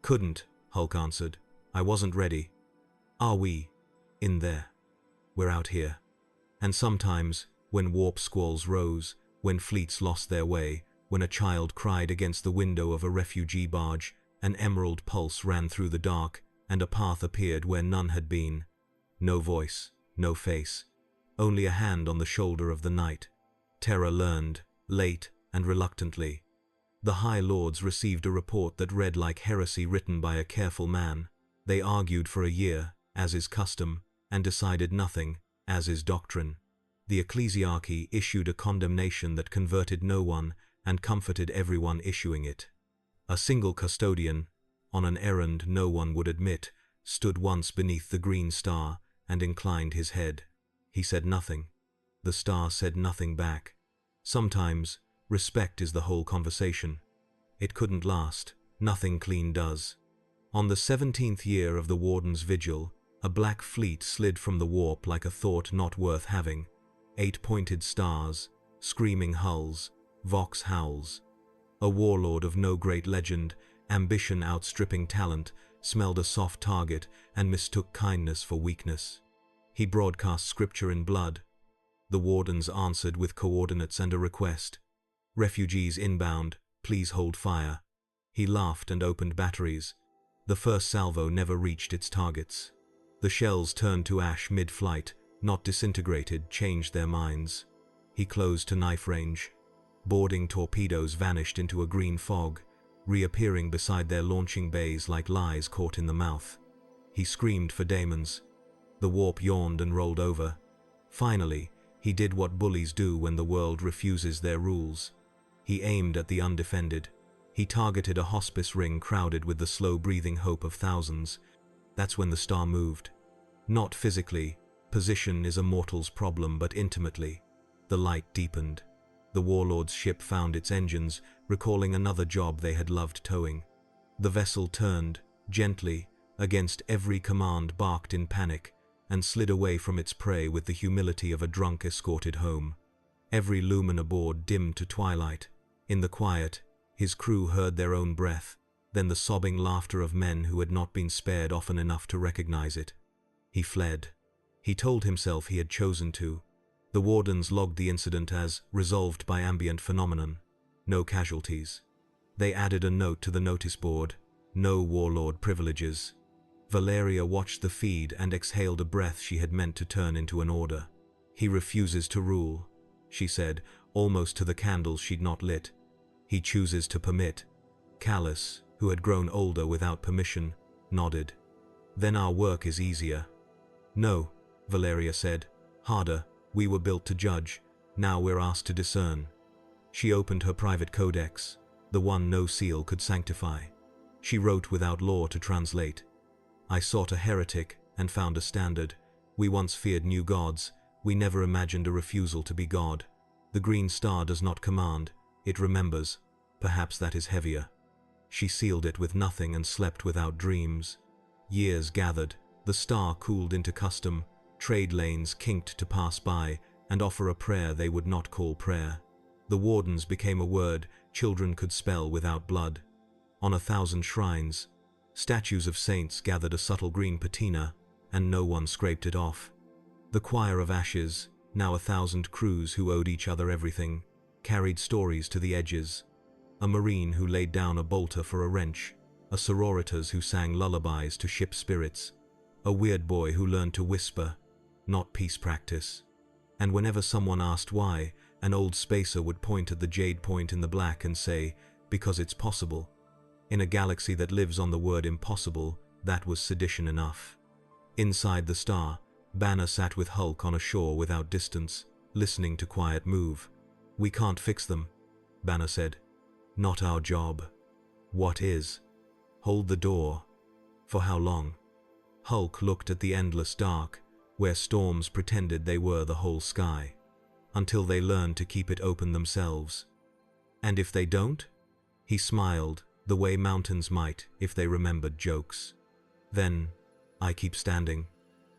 "Couldn't," Hulk answered. "I wasn't ready." "Are we? In there? We're out here." And sometimes, when warp squalls rose, when fleets lost their way, when a child cried against the window of a refugee barge, an emerald pulse ran through the dark, and a path appeared where none had been. No voice, no face, only a hand on the shoulder of the night. Terror learned, late and reluctantly. The High Lords received a report that read like heresy written by a careful man. They argued for a year, as is custom, and decided nothing, as is doctrine. The ecclesiarchy issued a condemnation that converted no one and comforted everyone issuing it. A single custodian, on an errand no one would admit, stood once beneath the Green Star and inclined his head. He said nothing. The star said nothing back. Sometimes, respect is the whole conversation. It couldn't last. Nothing clean does. On the 17th year of the Warden's vigil, a black fleet slid from the warp like a thought not worth having. 8 pointed stars, screaming hulls, vox howls. A warlord of no great legend, ambition outstripping talent, smelled a soft target and mistook kindness for weakness. He broadcast scripture in blood. The Wardens answered with coordinates and a request. "Refugees inbound, please hold fire." He laughed and opened batteries. The first salvo never reached its targets. The shells turned to ash mid-flight, not disintegrated, changed their minds. He closed to knife range. Boarding torpedoes vanished into a green fog, reappearing beside their launching bays like lies caught in the mouth. He screamed for daemons. The warp yawned and rolled over. Finally, he did what bullies do when the world refuses their rules. He aimed at the undefended. He targeted a hospice ring crowded with the slow-breathing hope of thousands. That's when the star moved. Not physically. Position is a mortal's problem, but intimately. The light deepened. The warlord's ship found its engines, recalling another job they had loved towing. The vessel turned, gently, against every command, barked in panic, and slid away from its prey with the humility of a drunk escorted home. Every lumen aboard dimmed to twilight. In the quiet, his crew heard their own breath, then the sobbing laughter of men who had not been spared often enough to recognize it. He fled. He told himself he had chosen to. The wardens logged the incident as resolved by ambient phenomenon. No casualties. They added a note to the notice board. No warlord privileges. Valeria watched the feed and exhaled a breath she had meant to turn into an order. He refuses to rule, she said, almost to the candles she'd not lit. He chooses to permit. Callus, who had grown older without permission, nodded. Then our work is easier. No, Valeria said. Harder. We were built to judge. Now we're asked to discern. She opened her private codex, the one no seal could sanctify. She wrote without law to translate. I sought a heretic and found a standard. We once feared new gods. We never imagined a refusal to be God. The green star does not command. It remembers. Perhaps that is heavier. She sealed it with nothing and slept without dreams. Years gathered. The star cooled into custom. Trade lanes kinked to pass by and offer a prayer they would not call prayer. The wardens became a word children could spell without blood. On 1,000 shrines, statues of saints gathered a subtle green patina, and no one scraped it off. The choir of ashes, now 1,000 crews who owed each other everything, carried stories to the edges. A marine who laid down a bolter for a wrench, a sororitas who sang lullabies to ship spirits, a weird boy who learned to whisper, not peace practice. And whenever someone asked why, an old spacer would point at the jade point in the black and say, because it's possible. In a galaxy that lives on the word impossible, that was sedition enough. Inside the star, Banner sat with Hulk on a shore without distance, listening to quiet move. We can't fix them, Banner said. Not our job. What is? Hold the door. For how long? Hulk looked at the endless dark, where storms pretended they were the whole sky, until they learned to keep it open themselves. And if they don't? He smiled, the way mountains might if they remembered jokes. Then, I keep standing.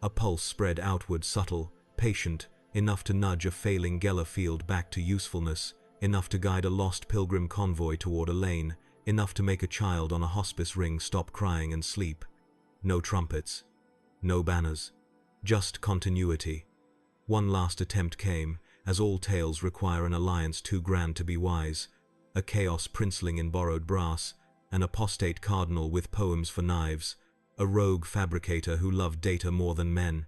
A pulse spread outward, subtle, patient, enough to nudge a failing Geller field back to usefulness, enough to guide a lost pilgrim convoy toward a lane, enough to make a child on a hospice ring stop crying and sleep. No trumpets. No banners. Just continuity. One last attempt came, as all tales require an alliance too grand to be wise, a chaos princeling in borrowed brass, an apostate cardinal with poems for knives, a rogue fabricator who loved data more than men,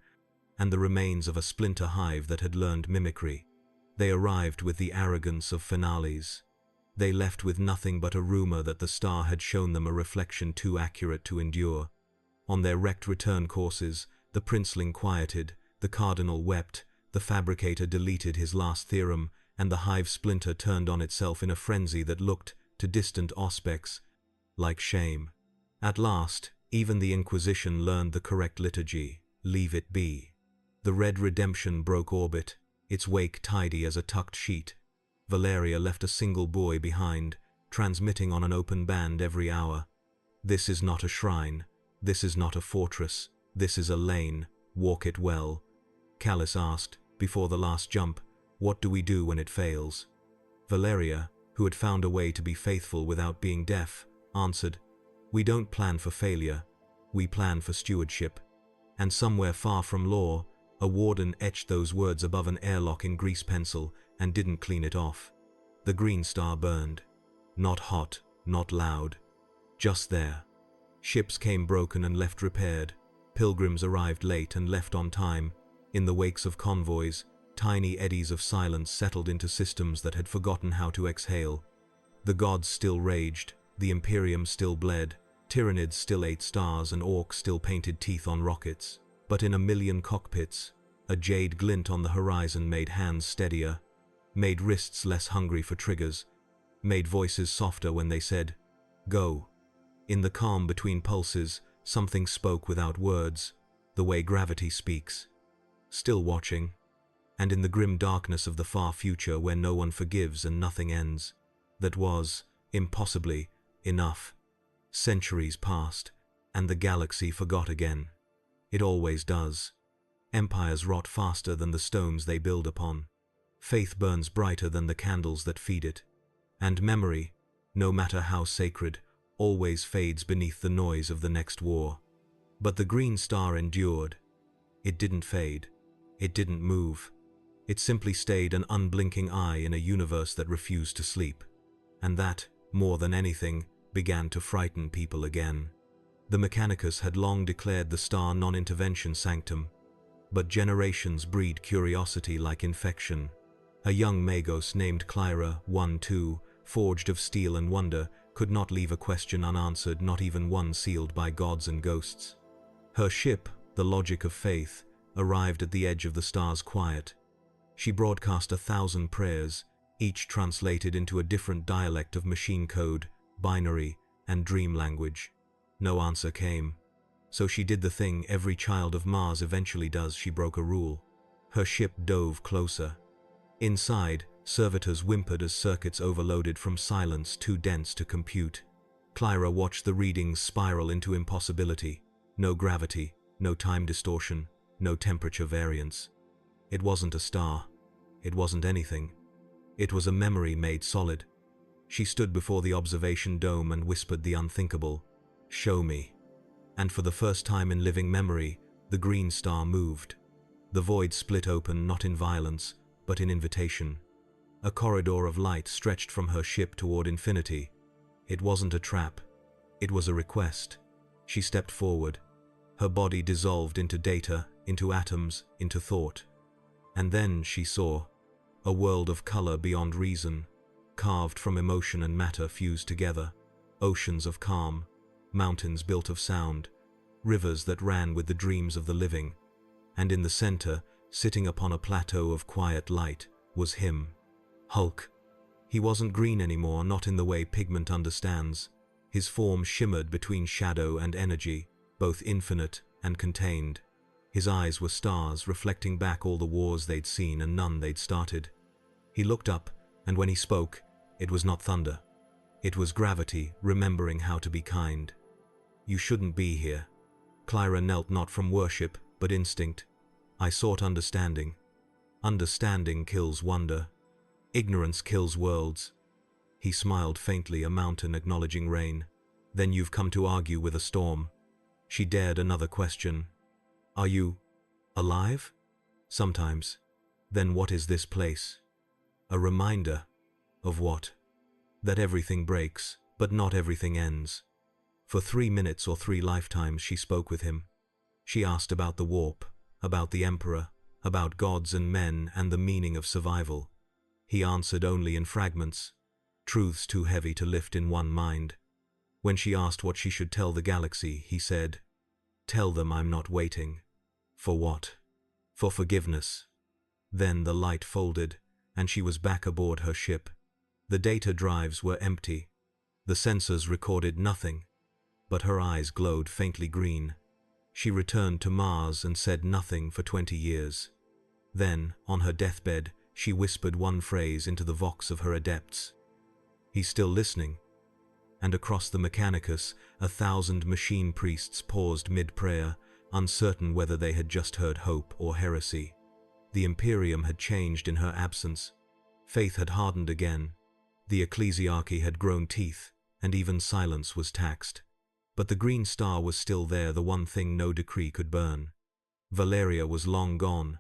and the remains of a splinter hive that had learned mimicry. They arrived with the arrogance of finales. They left with nothing but a rumor that the star had shown them a reflection too accurate to endure. On their wrecked return courses, the princeling quieted, the cardinal wept, the fabricator deleted his last theorem, and the hive splinter turned on itself in a frenzy that looked, to distant aspects, like shame. At last, even the Inquisition learned the correct liturgy: leave it be. The red redemption broke orbit, its wake tidy as a tucked sheet. Valeria left a single buoy behind, transmitting on an open band every hour. This is not a shrine. This is not a fortress. This is a lane. Walk it well. Callus asked, before the last jump, what do we do when it fails? Valeria, who had found a way to be faithful without being deaf, answered, we don't plan for failure. We plan for stewardship. And somewhere far from law, a warden etched those words above an airlock in grease pencil and didn't clean it off. The green star burned. Not hot, not loud. Just there. Ships came broken and left repaired. Pilgrims arrived late and left on time. In the wakes of convoys, tiny eddies of silence settled into systems that had forgotten how to exhale. The gods still raged, the Imperium still bled, Tyranids still ate stars and orcs still painted teeth on rockets. But in a million cockpits, a jade glint on the horizon made hands steadier, made wrists less hungry for triggers, made voices softer when they said, go. In the calm between pulses, something spoke without words, the way gravity speaks. Still watching. and in the grim darkness of the far future where no one forgives and nothing ends. That was, impossibly, enough. Centuries passed, and the galaxy forgot again. It always does. Empires rot faster than the stones they build upon. Faith burns brighter than the candles that feed it. And memory, no matter how sacred, always fades beneath the noise of the next war. But the green star endured. It didn't fade. It didn't move. It simply stayed an unblinking eye in a universe that refused to sleep. And that, more than anything, began to frighten people again. The Mechanicus had long declared the star non-intervention sanctum, but generations breed curiosity like infection. A young Magos named Clyra, 1-2, forged of steel and wonder, could not leave a question unanswered, not even one sealed by gods and ghosts. Her ship, the logic of faith, arrived at the edge of the star's quiet. She broadcast 1,000 prayers, each translated into a different dialect of machine code, binary, and dream language. No answer came. So she did the thing every child of Mars eventually does. She broke a rule. Her ship dove closer. Inside, servitors whimpered as circuits overloaded from silence too dense to compute. Clyra watched the readings spiral into impossibility. No gravity, no time distortion, no temperature variance. It wasn't a star. It wasn't anything. It was a memory made solid. She stood before the observation dome and whispered the unthinkable, "Show me." And for the first time in living memory, the green star moved. The void split open not in violence, but in invitation. A corridor of light stretched from her ship toward infinity. It wasn't a trap. It was a request. She stepped forward. Her body dissolved into data, into atoms, into thought. And then she saw a world of color beyond reason, carved from emotion and matter fused together, oceans of calm, mountains built of sound, rivers that ran with the dreams of the living. And in the center, sitting upon a plateau of quiet light, was him. Hulk. He wasn't green anymore, not in the way pigment understands. His form shimmered between shadow and energy, both infinite and contained. His eyes were stars, reflecting back all the wars they'd seen and none they'd started. He looked up, and when he spoke, it was not thunder. It was gravity, remembering how to be kind. "You shouldn't be here." Clyra knelt not from worship, but instinct. "I sought understanding. Understanding kills wonder. Ignorance kills worlds." He smiled faintly, a mountain acknowledging rain. "Then you've come to argue with a storm." She dared another question. "Are you alive?" "Sometimes." "Then what is this place?" "A reminder." "Of what?" "That everything breaks, but not everything ends." For 3 minutes or 3 lifetimes she spoke with him. She asked about the warp, about the Emperor, about gods and men and the meaning of survival. He answered only in fragments, truths too heavy to lift in one mind. When she asked what she should tell the galaxy, he said, "Tell them I'm not waiting." For what? For forgiveness. Then the light folded, and she was back aboard her ship. The data drives were empty. The sensors recorded nothing, but her eyes glowed faintly green. She returned to Mars and said nothing for 20 years. Then, on her deathbed, she whispered one phrase into the vox of her adepts. "He's still listening." And across the Mechanicus, 1,000 machine priests paused mid-prayer, uncertain whether they had just heard hope or heresy. The Imperium had changed in her absence. Faith had hardened again. The ecclesiarchy had grown teeth, and even silence was taxed. But the green star was still there, the one thing no decree could burn. Valeria was long gone,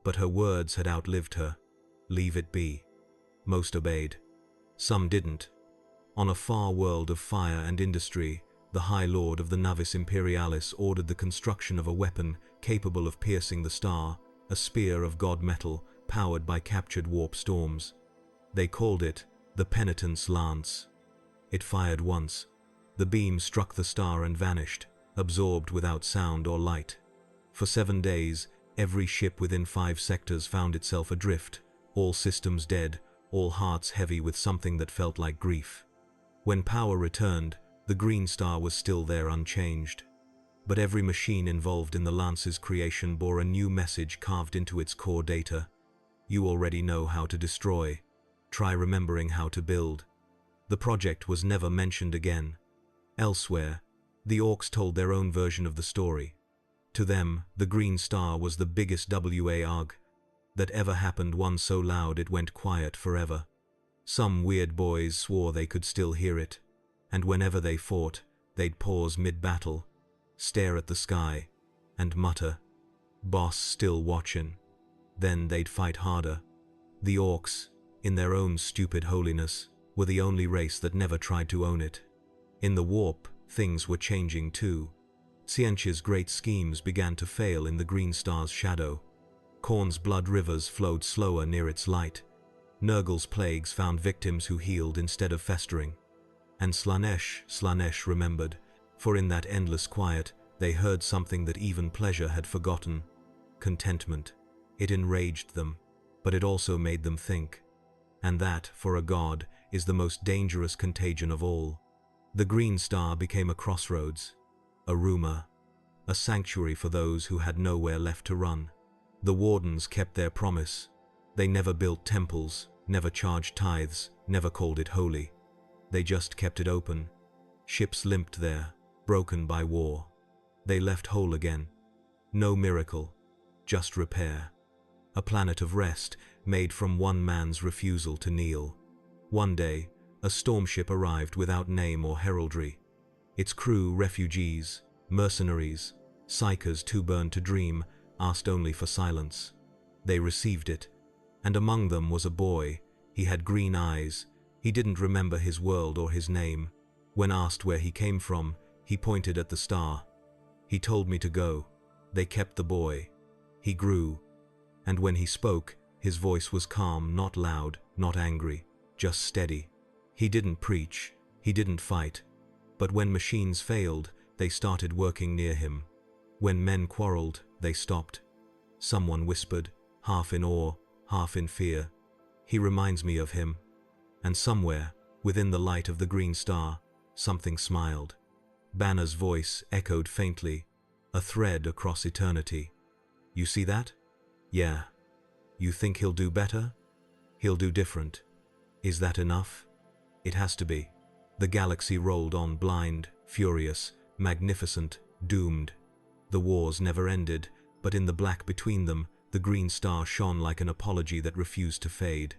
but her words had outlived her. Leave it be. Most obeyed. Some didn't. On a far world of fire and industry, the High Lord of the Navis Imperialis ordered the construction of a weapon capable of piercing the star, a spear of god metal powered by captured warp storms. They called it the Penitent's Lance. It fired once. The beam struck the star and vanished, absorbed without sound or light. For 7 days, every ship within 5 sectors found itself adrift, all systems dead, all hearts heavy with something that felt like grief. When power returned, the green star was still there unchanged. But every machine involved in the Lance's creation bore a new message carved into its core data. You already know how to destroy. Try remembering how to build. The project was never mentioned again. Elsewhere, the orcs told their own version of the story. To them, the Green Star was the biggest WARG that ever happened, one so loud it went quiet forever. Some weird boys swore they could still hear it, and whenever they fought, they'd pause mid-battle, stare at the sky, and mutter, "Boss still watchin'." Then they'd fight harder. The orcs, in their own stupid holiness, were the only race that never tried to own it. In the warp, things were changing too. Tzeentch's great schemes began to fail in the Green Star's shadow. Khorne's blood rivers flowed slower near its light. Nurgle's plagues found victims who healed instead of festering. And Slaanesh remembered, for in that endless quiet, they heard something that even pleasure had forgotten: contentment. It enraged them, but it also made them think. And that, for a god, is the most dangerous contagion of all. The Green Star became a crossroads, a rumor, a sanctuary for those who had nowhere left to run. The wardens kept their promise. They never built temples, never charged tithes, never called it holy. They just kept it open. Ships limped there, broken by war. They left whole again. No miracle, just repair. A planet of rest made from one man's refusal to kneel. One day, a storm ship arrived without name or heraldry. Its crew, refugees, mercenaries, psychers too burned to dream, asked only for silence. They received it, and among them was a boy. He had green eyes. He didn't remember his world or his name. When asked where he came from, he pointed at the star. He told me to go. They kept the boy. He grew, and when he spoke, his voice was calm, not loud, not angry, just steady. He didn't preach, he didn't fight, but when machines failed, they started working near him. When men quarreled, they stopped. Someone whispered, half in awe, half in fear, "He reminds me of him." And somewhere, within the light of the Green Star, something smiled. Banner's voice echoed faintly, a thread across eternity. "You see that? Yeah. You think he'll do better? He'll do different. Is that enough? It has to be." The galaxy rolled on, blind, furious, magnificent, doomed. The wars never ended, but in the black between them, the Green Star shone like an apology that refused to fade.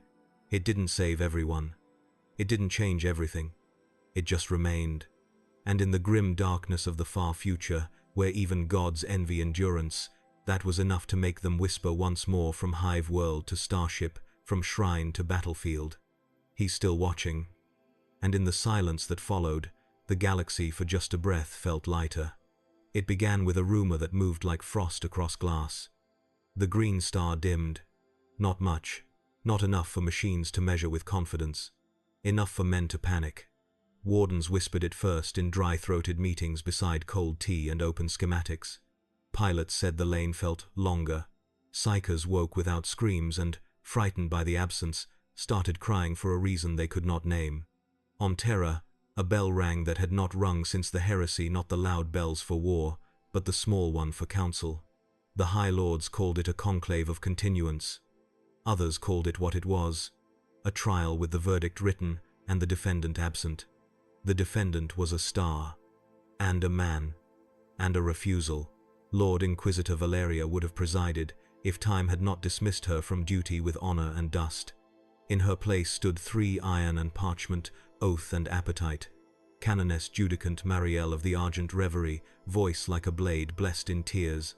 It didn't save everyone. It didn't change everything. It just remained. And in the grim darkness of the far future, where even gods envy endurance, that was enough to make them whisper once more, from hive world to starship, from shrine to battlefield, "He's still watching." And in the silence that followed, the galaxy for just a breath felt lighter. It began with a rumor that moved like frost across glass. The Green Star dimmed. Not much. Not enough for machines to measure with confidence. Enough for men to panic. Wardens whispered it first in dry-throated meetings beside cold tea and open schematics. Pilots said the lane felt longer. Psychers woke without screams and, frightened by the absence, started crying for a reason they could not name. On Terra, a bell rang that had not rung since the heresy, not the loud bells for war, but the small one for council. The High Lords called it a conclave of continuance. Others called it what it was, a trial with the verdict written and the defendant absent. The defendant was a star, and a man, and a refusal. Lord Inquisitor Valeria would have presided if time had not dismissed her from duty with honor and dust. In her place stood 3 iron and parchment, oath and appetite. Canoness Judicant Marielle of the Argent Reverie, voice like a blade blessed in tears.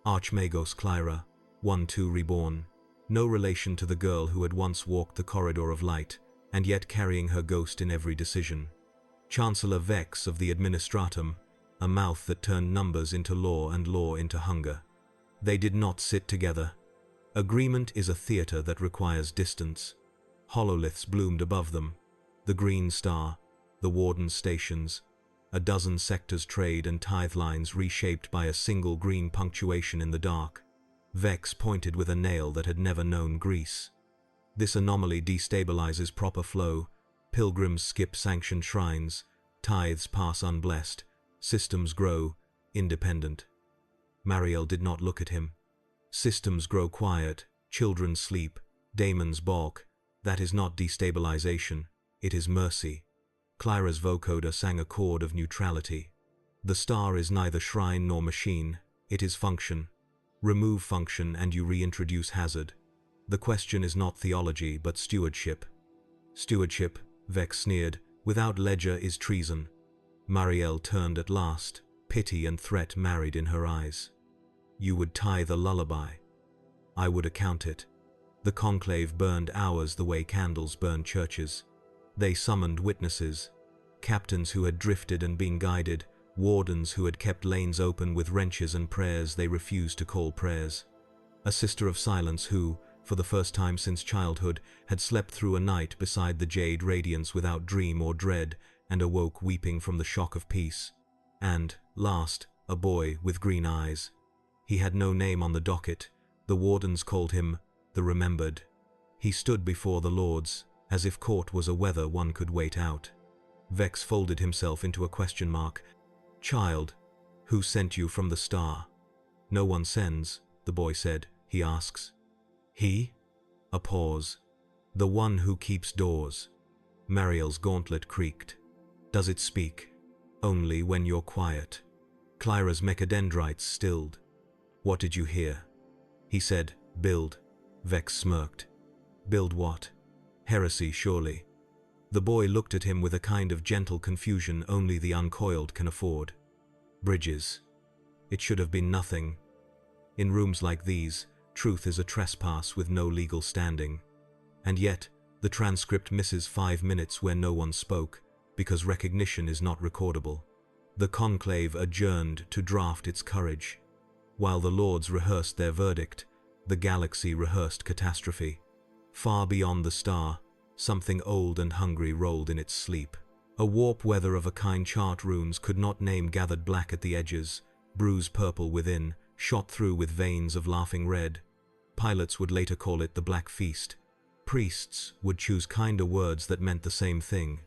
Archmagos Clyra, 1-2 reborn, no relation to the girl who had once walked the corridor of light, and yet carrying her ghost in every decision. Chancellor Vex of the Administratum, a mouth that turned numbers into law and law into hunger. They did not sit together. Agreement is a theater that requires distance. Hololiths bloomed above them. The Green Star, the Warden's stations, a dozen sectors trade and tithe lines reshaped by a single green punctuation in the dark. Vex pointed with a nail that had never known grease. This anomaly destabilizes proper flow. Pilgrims skip sanctioned shrines. Tithes pass unblessed. Systems grow independent. Marielle did not look at him. Systems grow quiet. Children sleep. Damon's balk. That is not destabilization, it is mercy. Clyra's vocoder sang a chord of neutrality. The star is neither shrine nor machine, it is function. Remove function and you reintroduce hazard. The question is not theology but stewardship. Stewardship, Vex sneered, without ledger is treason. Marielle turned at last, pity and threat married in her eyes. You would tithe a lullaby. I would account it. The conclave burned hours the way candles burn churches. They summoned witnesses, captains who had drifted and been guided, wardens who had kept lanes open with wrenches and prayers they refused to call prayers. A sister of silence who, for the first time since childhood, had slept through a night beside the jade radiance without dream or dread and awoke weeping from the shock of peace. And, last, a boy with green eyes. He had no name on the docket. The wardens called him the Remembered. He stood before the lords, as if court was a weather one could wait out. Vex folded himself into a question mark. Child, who sent you from the star? No one sends, the boy said. He asks. He? A pause. The one who keeps doors. Marielle's gauntlet creaked. Does it speak? Only when you're quiet. Clyra's mechadendrites stilled. What did you hear? He said, build. Vex smirked. Build what? Heresy, surely. The boy looked at him with a kind of gentle confusion only the uncoiled can afford. Bridges. It should have been nothing. In rooms like these, truth is a trespass with no legal standing. And yet, the transcript misses 5 minutes where no one spoke, because recognition is not recordable. The conclave adjourned to draft its courage. While the lords rehearsed their verdict, the galaxy rehearsed catastrophe. Far beyond the star, something old and hungry rolled in its sleep. A warp weather of a kind chart runes could not name gathered black at the edges, bruised purple within, shot through with veins of laughing red. Pilots would later call it the Black Feast. Priests would choose kinder words that meant the same thing.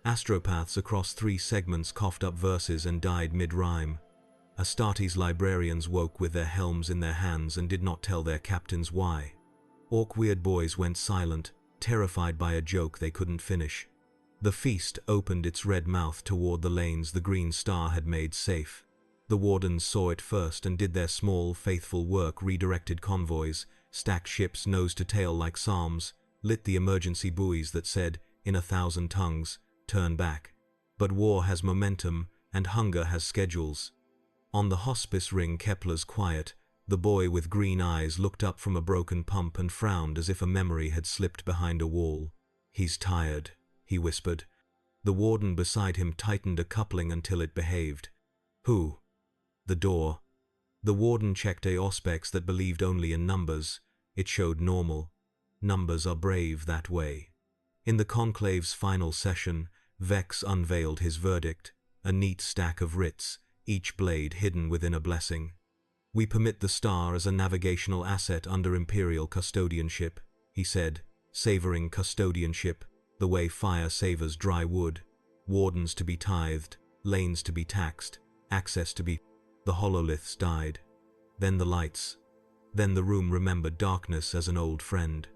Astropaths across 3 segments coughed up verses and died mid-rhyme. Astartes librarians woke with their helms in their hands and did not tell their captains why. Orc-weird boys went silent, terrified by a joke they couldn't finish. The feast opened its red mouth toward the lanes the green star had made safe. The wardens saw it first and did their small, faithful work, redirected convoys, stacked ships nose to tail like psalms, lit the emergency buoys that said, in 1,000 tongues, turn back. But war has momentum, and hunger has schedules. On the hospice ring Kepler's quiet, the boy with green eyes looked up from a broken pump and frowned as if a memory had slipped behind a wall. He's tired, he whispered. The warden beside him tightened a coupling until it behaved. Who? The door. The warden checked a auspex that believed only in numbers. It showed normal. Numbers are brave that way. In the conclave's final session, Vex unveiled his verdict, a neat stack of writs, each blade hidden within a blessing. We permit the star as a navigational asset under Imperial custodianship, he said, savoring custodianship, the way fire savors dry wood, wardens to be tithed, lanes to be taxed, access to be... The hololiths died. Then the lights. Then the room remembered darkness as an old friend.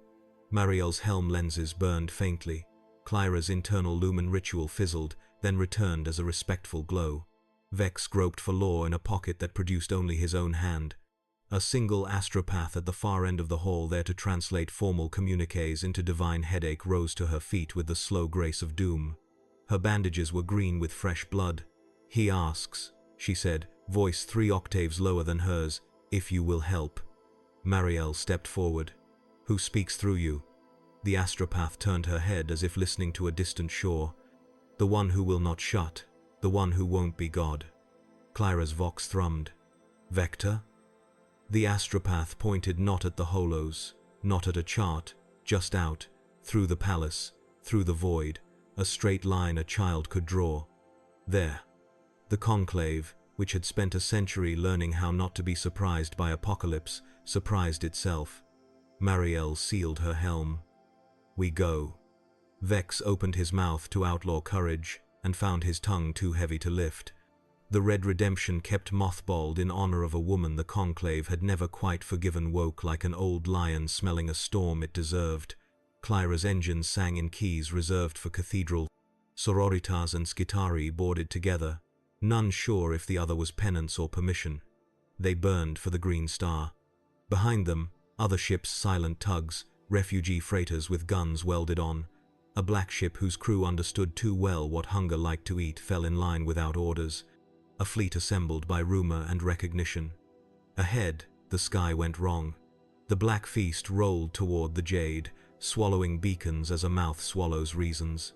Marielle's helm lenses burned faintly. Clyra's internal lumen ritual fizzled, then returned as a respectful glow. Vex groped for lore in a pocket that produced only his own hand. A single astropath at the far end of the hall there to translate formal communiques into divine headache rose to her feet with the slow grace of doom. Her bandages were green with fresh blood. He asks, she said, voice 3 octaves lower than hers, if you will help. Marielle stepped forward. Who speaks through you? The astropath turned her head as if listening to a distant shore. The one who will not shut, the one who won't be God. Clyra's vox thrummed. Vector? The astropath pointed not at the holos, not at a chart, just out, through the palace, through the void, a straight line a child could draw. There. The conclave, which had spent a century learning how not to be surprised by apocalypse, surprised itself. Marielle sealed her helm. We go. Vex opened his mouth to outlaw courage, and found his tongue too heavy to lift. The Red Redemption kept mothballed in honor of a woman the Conclave had never quite forgiven woke like an old lion smelling a storm it deserved. Clyra's engines sang in keys reserved for Cathedral. Sororitas and Skitari boarded together, none sure if the other was penance or permission. They burned for the Green Star. Behind them, other ships, silent tugs, refugee freighters with guns welded on. A black ship whose crew understood too well what hunger liked to eat fell in line without orders. A fleet assembled by rumor and recognition. Ahead, the sky went wrong. The Black Feast rolled toward the Jade, swallowing beacons as a mouth swallows reasons.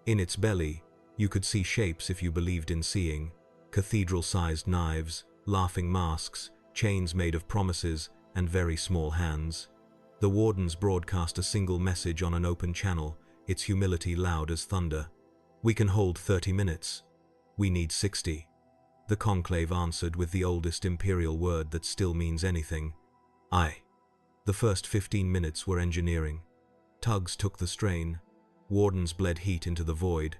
In its belly, you could see shapes if you believed in seeing. Cathedral-sized knives, laughing masks, chains made of promises, and very small hands. The Wardens broadcast a single message on an open channel, its humility loud as thunder. "We can hold 30 minutes. We need 60. The Conclave answered with the oldest Imperial word that still means anything. "Aye." The first 15 minutes were engineering. Tugs took the strain. Wardens bled heat into the void.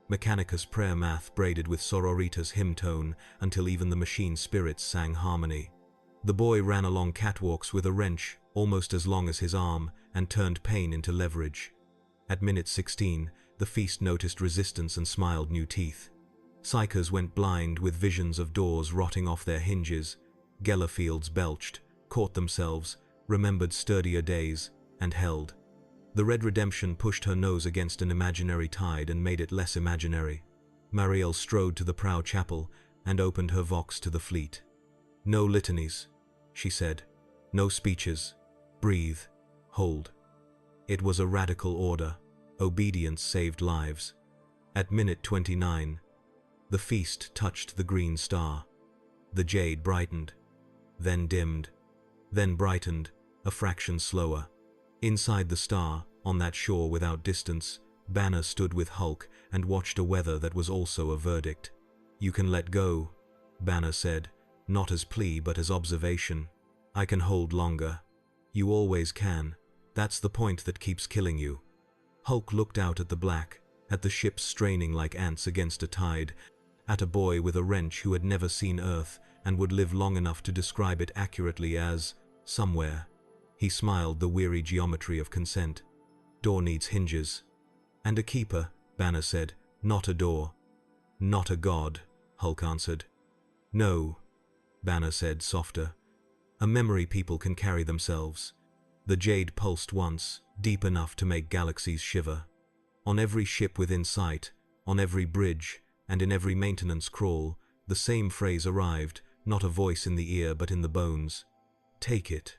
Mechanicus prayer math braided with Sororitas hymn tone until even the machine spirits sang harmony. The boy ran along catwalks with a wrench almost as long as his arm and turned pain into leverage. At minute 16, the feast noticed resistance and smiled new teeth. Psychers went blind with visions of doors rotting off their hinges. Gellerfields belched, caught themselves, remembered sturdier days, and held. The Red Redemption pushed her nose against an imaginary tide and made it less imaginary. Marielle strode to the prow chapel and opened her vox to the fleet. "No litanies," she said. "No speeches. Breathe. Hold." It was a radical order. Obedience saved lives. At minute 29, the feast touched the Green Star. The Jade brightened, then dimmed, then brightened, a fraction slower. Inside the star, on that shore without distance, Banner stood with Hulk and watched a weather that was also a verdict. "You can let go," Banner said, not as plea but as observation. "I can hold longer." "You always can. That's the point that keeps killing you." Hulk looked out at the black, at the ships straining like ants against a tide, at a boy with a wrench who had never seen Earth and would live long enough to describe it accurately as somewhere. He smiled the weary geometry of consent. "Door needs hinges." "And a keeper," Banner said, "not a door." "Not a god," Hulk answered. "No," Banner said, softer. "A memory people can carry themselves." The Jade pulsed once, deep enough to make galaxies shiver. On every ship within sight, on every bridge, and in every maintenance crawl, the same phrase arrived, not a voice in the ear but in the bones. "Take it."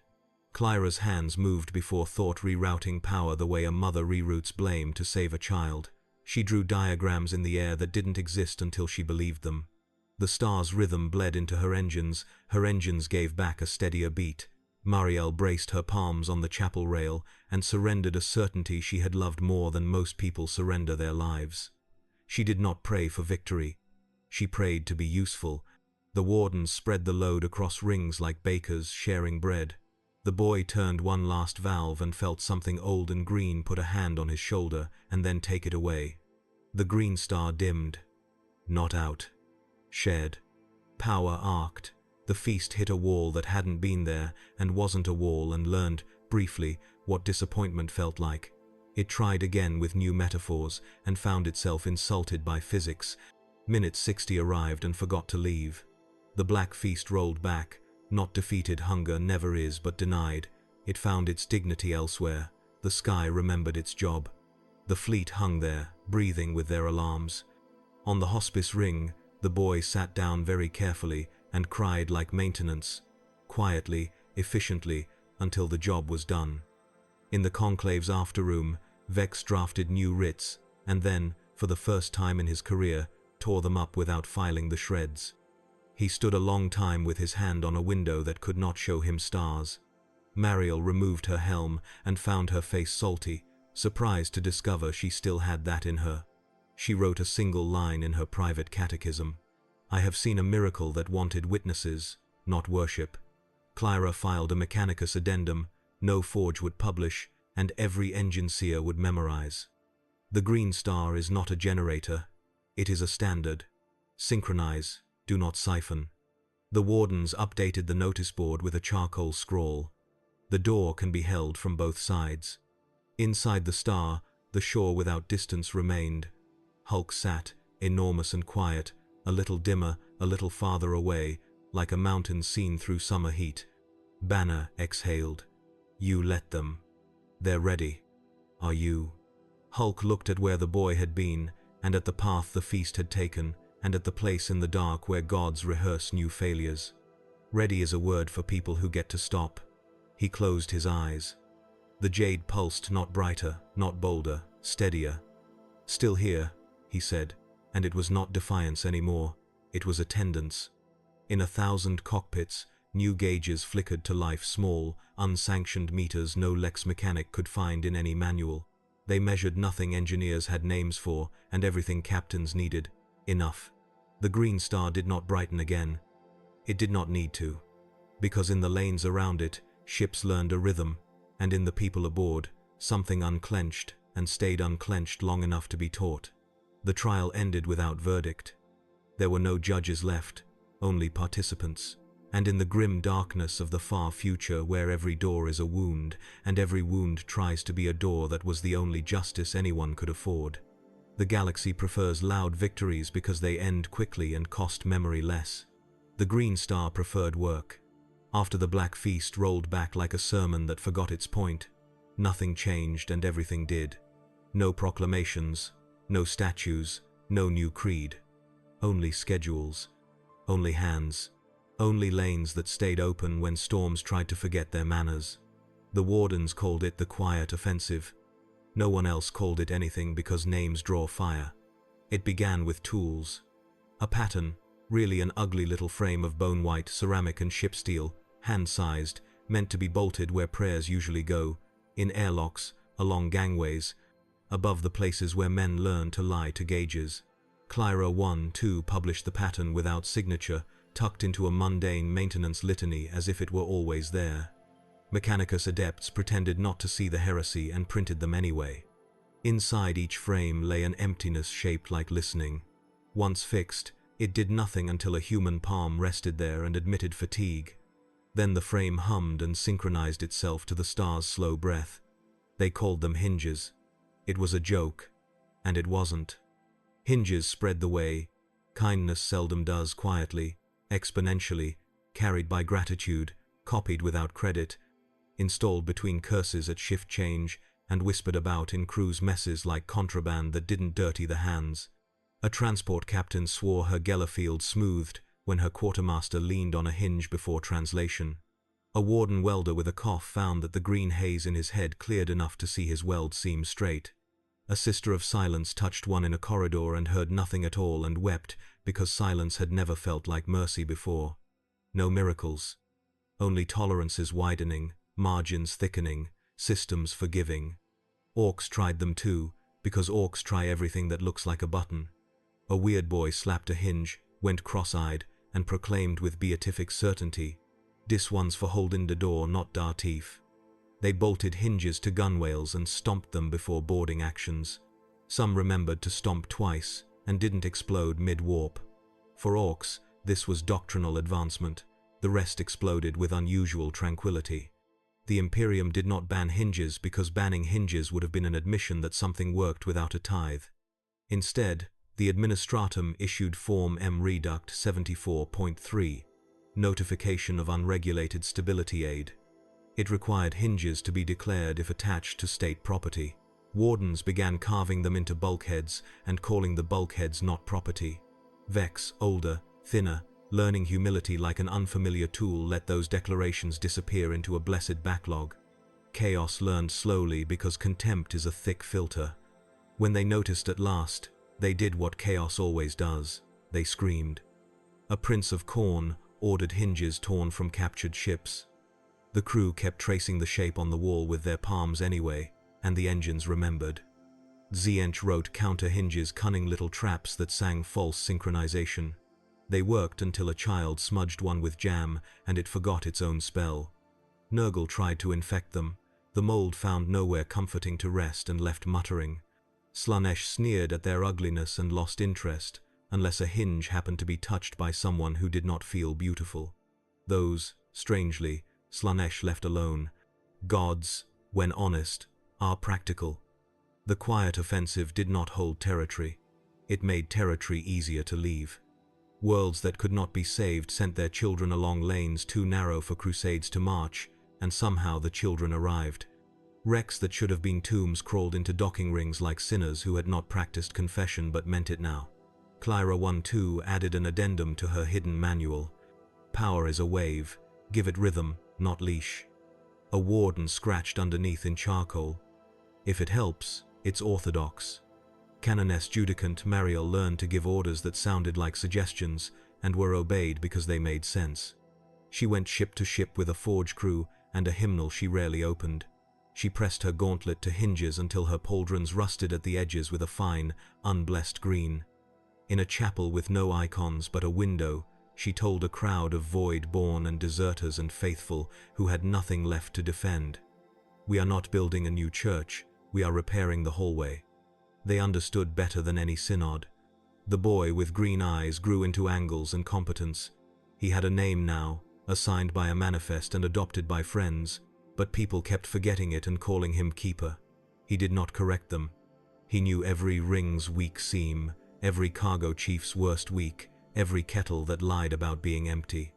Clyra's hands moved before thought, rerouting power the way a mother reroutes blame to save a child. She drew diagrams in the air that didn't exist until she believed them. The star's rhythm bled into her engines gave back a steadier beat. Marielle braced her palms on the chapel rail and surrendered a certainty she had loved more than most people surrender their lives. She did not pray for victory. She prayed to be useful. The Wardens spread the load across rings like bakers sharing bread. The boy turned one last valve and felt something old and green put a hand on his shoulder and then take it away. The Green Star dimmed. Not out. Shared. Power arced. The feast hit a wall that hadn't been there and wasn't a wall and learned, briefly, what disappointment felt like. It tried again with new metaphors and found itself insulted by physics. Minute 60 arrived and forgot to leave. The Black Feast rolled back. Not defeated, hunger never is but denied. It found its dignity elsewhere. The sky remembered its job. The fleet hung there, breathing with their alarms. On the hospice ring, the boy sat down very carefully and cried like maintenance, quietly, efficiently, until the job was done. In the Conclave's afterroom, Vex drafted new writs, and then, for the first time in his career, tore them up without filing the shreds. He stood a long time with his hand on a window that could not show him stars. Marielle removed her helm and found her face salty, surprised to discover she still had that in her. She wrote a single line in her private catechism. "I have seen a miracle that wanted witnesses, not worship." Clyra filed a Mechanicus addendum, no forge would publish, and every engine seer would memorize. The Green Star is not a generator. It is a standard. Synchronize. "Do not siphon." The wardens updated the notice board with a charcoal scrawl. "The door can be held from both sides." Inside the star, the shore without distance remained. Hulk sat, enormous and quiet, a little dimmer, a little farther away, like a mountain seen through summer heat. Banner exhaled. "You let them. They're ready. Are you?" Hulk looked at where the boy had been, and at the path the feast had taken, and at the place in the dark where gods rehearse new failures. Ready is a word for people who get to stop. He closed his eyes. The jade pulsed, not brighter, not bolder, steadier. "Still here," he said, and it was not defiance anymore, it was attendance. In 1,000 cockpits, new gauges flickered to life, small, unsanctioned meters no Lex mechanic could find in any manual. They measured nothing engineers had names for, and everything captains needed. Enough. The green star did not brighten again. It did not need to. Because in the lanes around it, ships learned a rhythm, and in the people aboard, something unclenched and stayed unclenched long enough to be taught. The trial ended without verdict. There were no judges left, only participants. And in the grim darkness of the far future where every door is a wound, and every wound tries to be a door, that was the only justice anyone could afford. The galaxy prefers loud victories because they end quickly and cost memory less. The green star preferred work. After the black feast rolled back like a sermon that forgot its point, nothing changed and everything did. No proclamations, no statues, no new creed. Only schedules. Only hands. Only lanes that stayed open when storms tried to forget their manners. The wardens called it the quiet offensive. No one else called it anything because names draw fire. It began with tools. A pattern, really an ugly little frame of bone-white ceramic and ship steel, hand-sized, meant to be bolted where prayers usually go, in airlocks, along gangways, above the places where men learn to lie to gauges. Clyra 1-2 published the pattern without signature, tucked into a mundane maintenance litany as if it were always there. Mechanicus adepts pretended not to see the heresy and printed them anyway. Inside each frame lay an emptiness shaped like listening. Once fixed, it did nothing until a human palm rested there and admitted fatigue. Then the frame hummed and synchronized itself to the star's slow breath. They called them hinges. It was a joke, and it wasn't. Hinges spread the way. Kindness seldom does quietly, exponentially, carried by gratitude, copied without credit, installed between curses at shift change, and whispered about in crew's messes like contraband that didn't dirty the hands. A transport captain swore her Gellerfield smoothed when her quartermaster leaned on a hinge before translation. A warden welder with a cough found that the green haze in his head cleared enough to see his weld seam straight. A sister of silence touched one in a corridor and heard nothing at all and wept because silence had never felt like mercy before. No miracles. Only tolerances widening, margins thickening, systems forgiving. Orcs tried them too, because orcs try everything that looks like a button. A weird boy slapped a hinge, went cross-eyed, and proclaimed with beatific certainty, "Dis one's for holding the door, not dar teeth." They bolted hinges to gunwales and stomped them before boarding actions. Some remembered to stomp twice and didn't explode mid-warp. For orcs, this was doctrinal advancement. The rest exploded with unusual tranquility. The Imperium did not ban hinges because banning hinges would have been an admission that something worked without a tithe. Instead, the Administratum issued Form M Reduct 74.3, Notification of Unregulated Stability Aid. It required hinges to be declared if attached to state property. Wardens began carving them into bulkheads and calling the bulkheads not property. Vex, older, thinner, learning humility like an unfamiliar tool, let those declarations disappear into a blessed backlog. Chaos learned slowly because contempt is a thick filter. When they noticed at last, they did what chaos always does. They screamed. A prince of Khorne ordered hinges torn from captured ships. The crew kept tracing the shape on the wall with their palms anyway, and the engines remembered. Ziench wrote counter hinges, cunning little traps that sang false synchronization. They worked until a child smudged one with jam and it forgot its own spell. Nurgle tried to infect them. The mold found nowhere comforting to rest and left muttering. Slaanesh sneered at their ugliness and lost interest, unless a hinge happened to be touched by someone who did not feel beautiful. Those, strangely, Slanesh left alone. Gods, when honest, are practical. The quiet offensive did not hold territory. It made territory easier to leave. Worlds that could not be saved sent their children along lanes too narrow for crusades to march, and somehow the children arrived. Wrecks that should have been tombs crawled into docking rings like sinners who had not practiced confession but meant it now. Clyra 1-2 added an addendum to her hidden manual. Power is a wave, give it rhythm, not leash. A warden scratched underneath in charcoal. If it helps, it's orthodox. Canoness Judicant Mariel learned to give orders that sounded like suggestions and were obeyed because they made sense. She went ship to ship with a forge crew and a hymnal she rarely opened. She pressed her gauntlet to hinges until her pauldrons rusted at the edges with a fine, unblessed green. In a chapel with no icons but a window, she told a crowd of void-born and deserters and faithful who had nothing left to defend. We are not building a new church, we are repairing the hallway. They understood better than any synod. The boy with green eyes grew into angles and competence. He had a name now, assigned by a manifest and adopted by friends, but people kept forgetting it and calling him Keeper. He did not correct them. He knew every ring's weak seam, every cargo chief's worst week, every kettle that lied about being empty.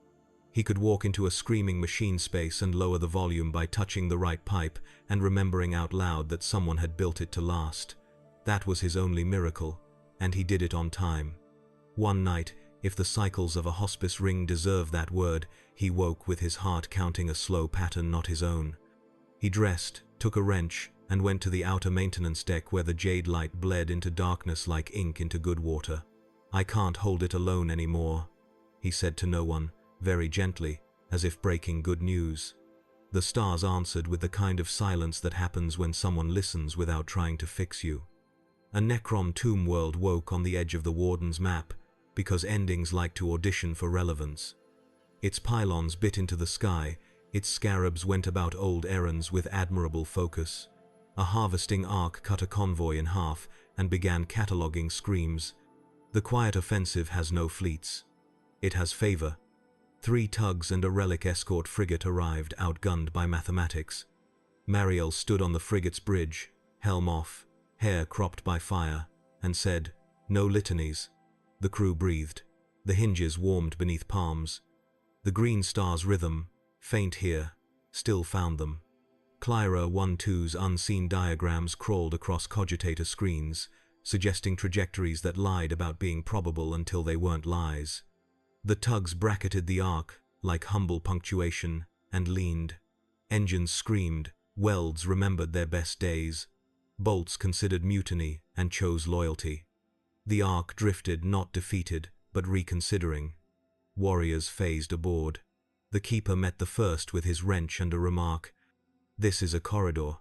He could walk into a screaming machine space and lower the volume by touching the right pipe and remembering out loud that someone had built it to last. That was his only miracle, and he did it on time. One night, if the cycles of a hospice ring deserve that word, he woke with his heart counting a slow pattern not his own. He dressed, took a wrench, and went to the outer maintenance deck where the jade light bled into darkness like ink into good water. I can't hold it alone anymore, he said to no one, very gently, as if breaking good news. The stars answered with the kind of silence that happens when someone listens without trying to fix you. A Necron tomb world woke on the edge of the Warden's map, because endings like to audition for relevance. Its pylons bit into the sky, its scarabs went about old errands with admirable focus. A harvesting ark cut a convoy in half and began cataloguing screams. The quiet offensive has no fleets. It has favor. 3 tugs and a relic escort frigate arrived, outgunned by mathematics. Mariel stood on the frigate's bridge, helm off, hair cropped by fire, and said, "No litanies." The crew breathed. The hinges warmed beneath palms. The green star's rhythm, faint here, still found them. Clyra 1-2's unseen diagrams crawled across cogitator screens, suggesting trajectories that lied about being probable until they weren't lies. The tugs bracketed the arc, like humble punctuation, and leaned. Engines screamed, welds remembered their best days. Bolts considered mutiny and chose loyalty. The ark drifted, not defeated, but reconsidering. Warriors phased aboard. The Keeper met the first with his wrench and a remark. "This is a corridor."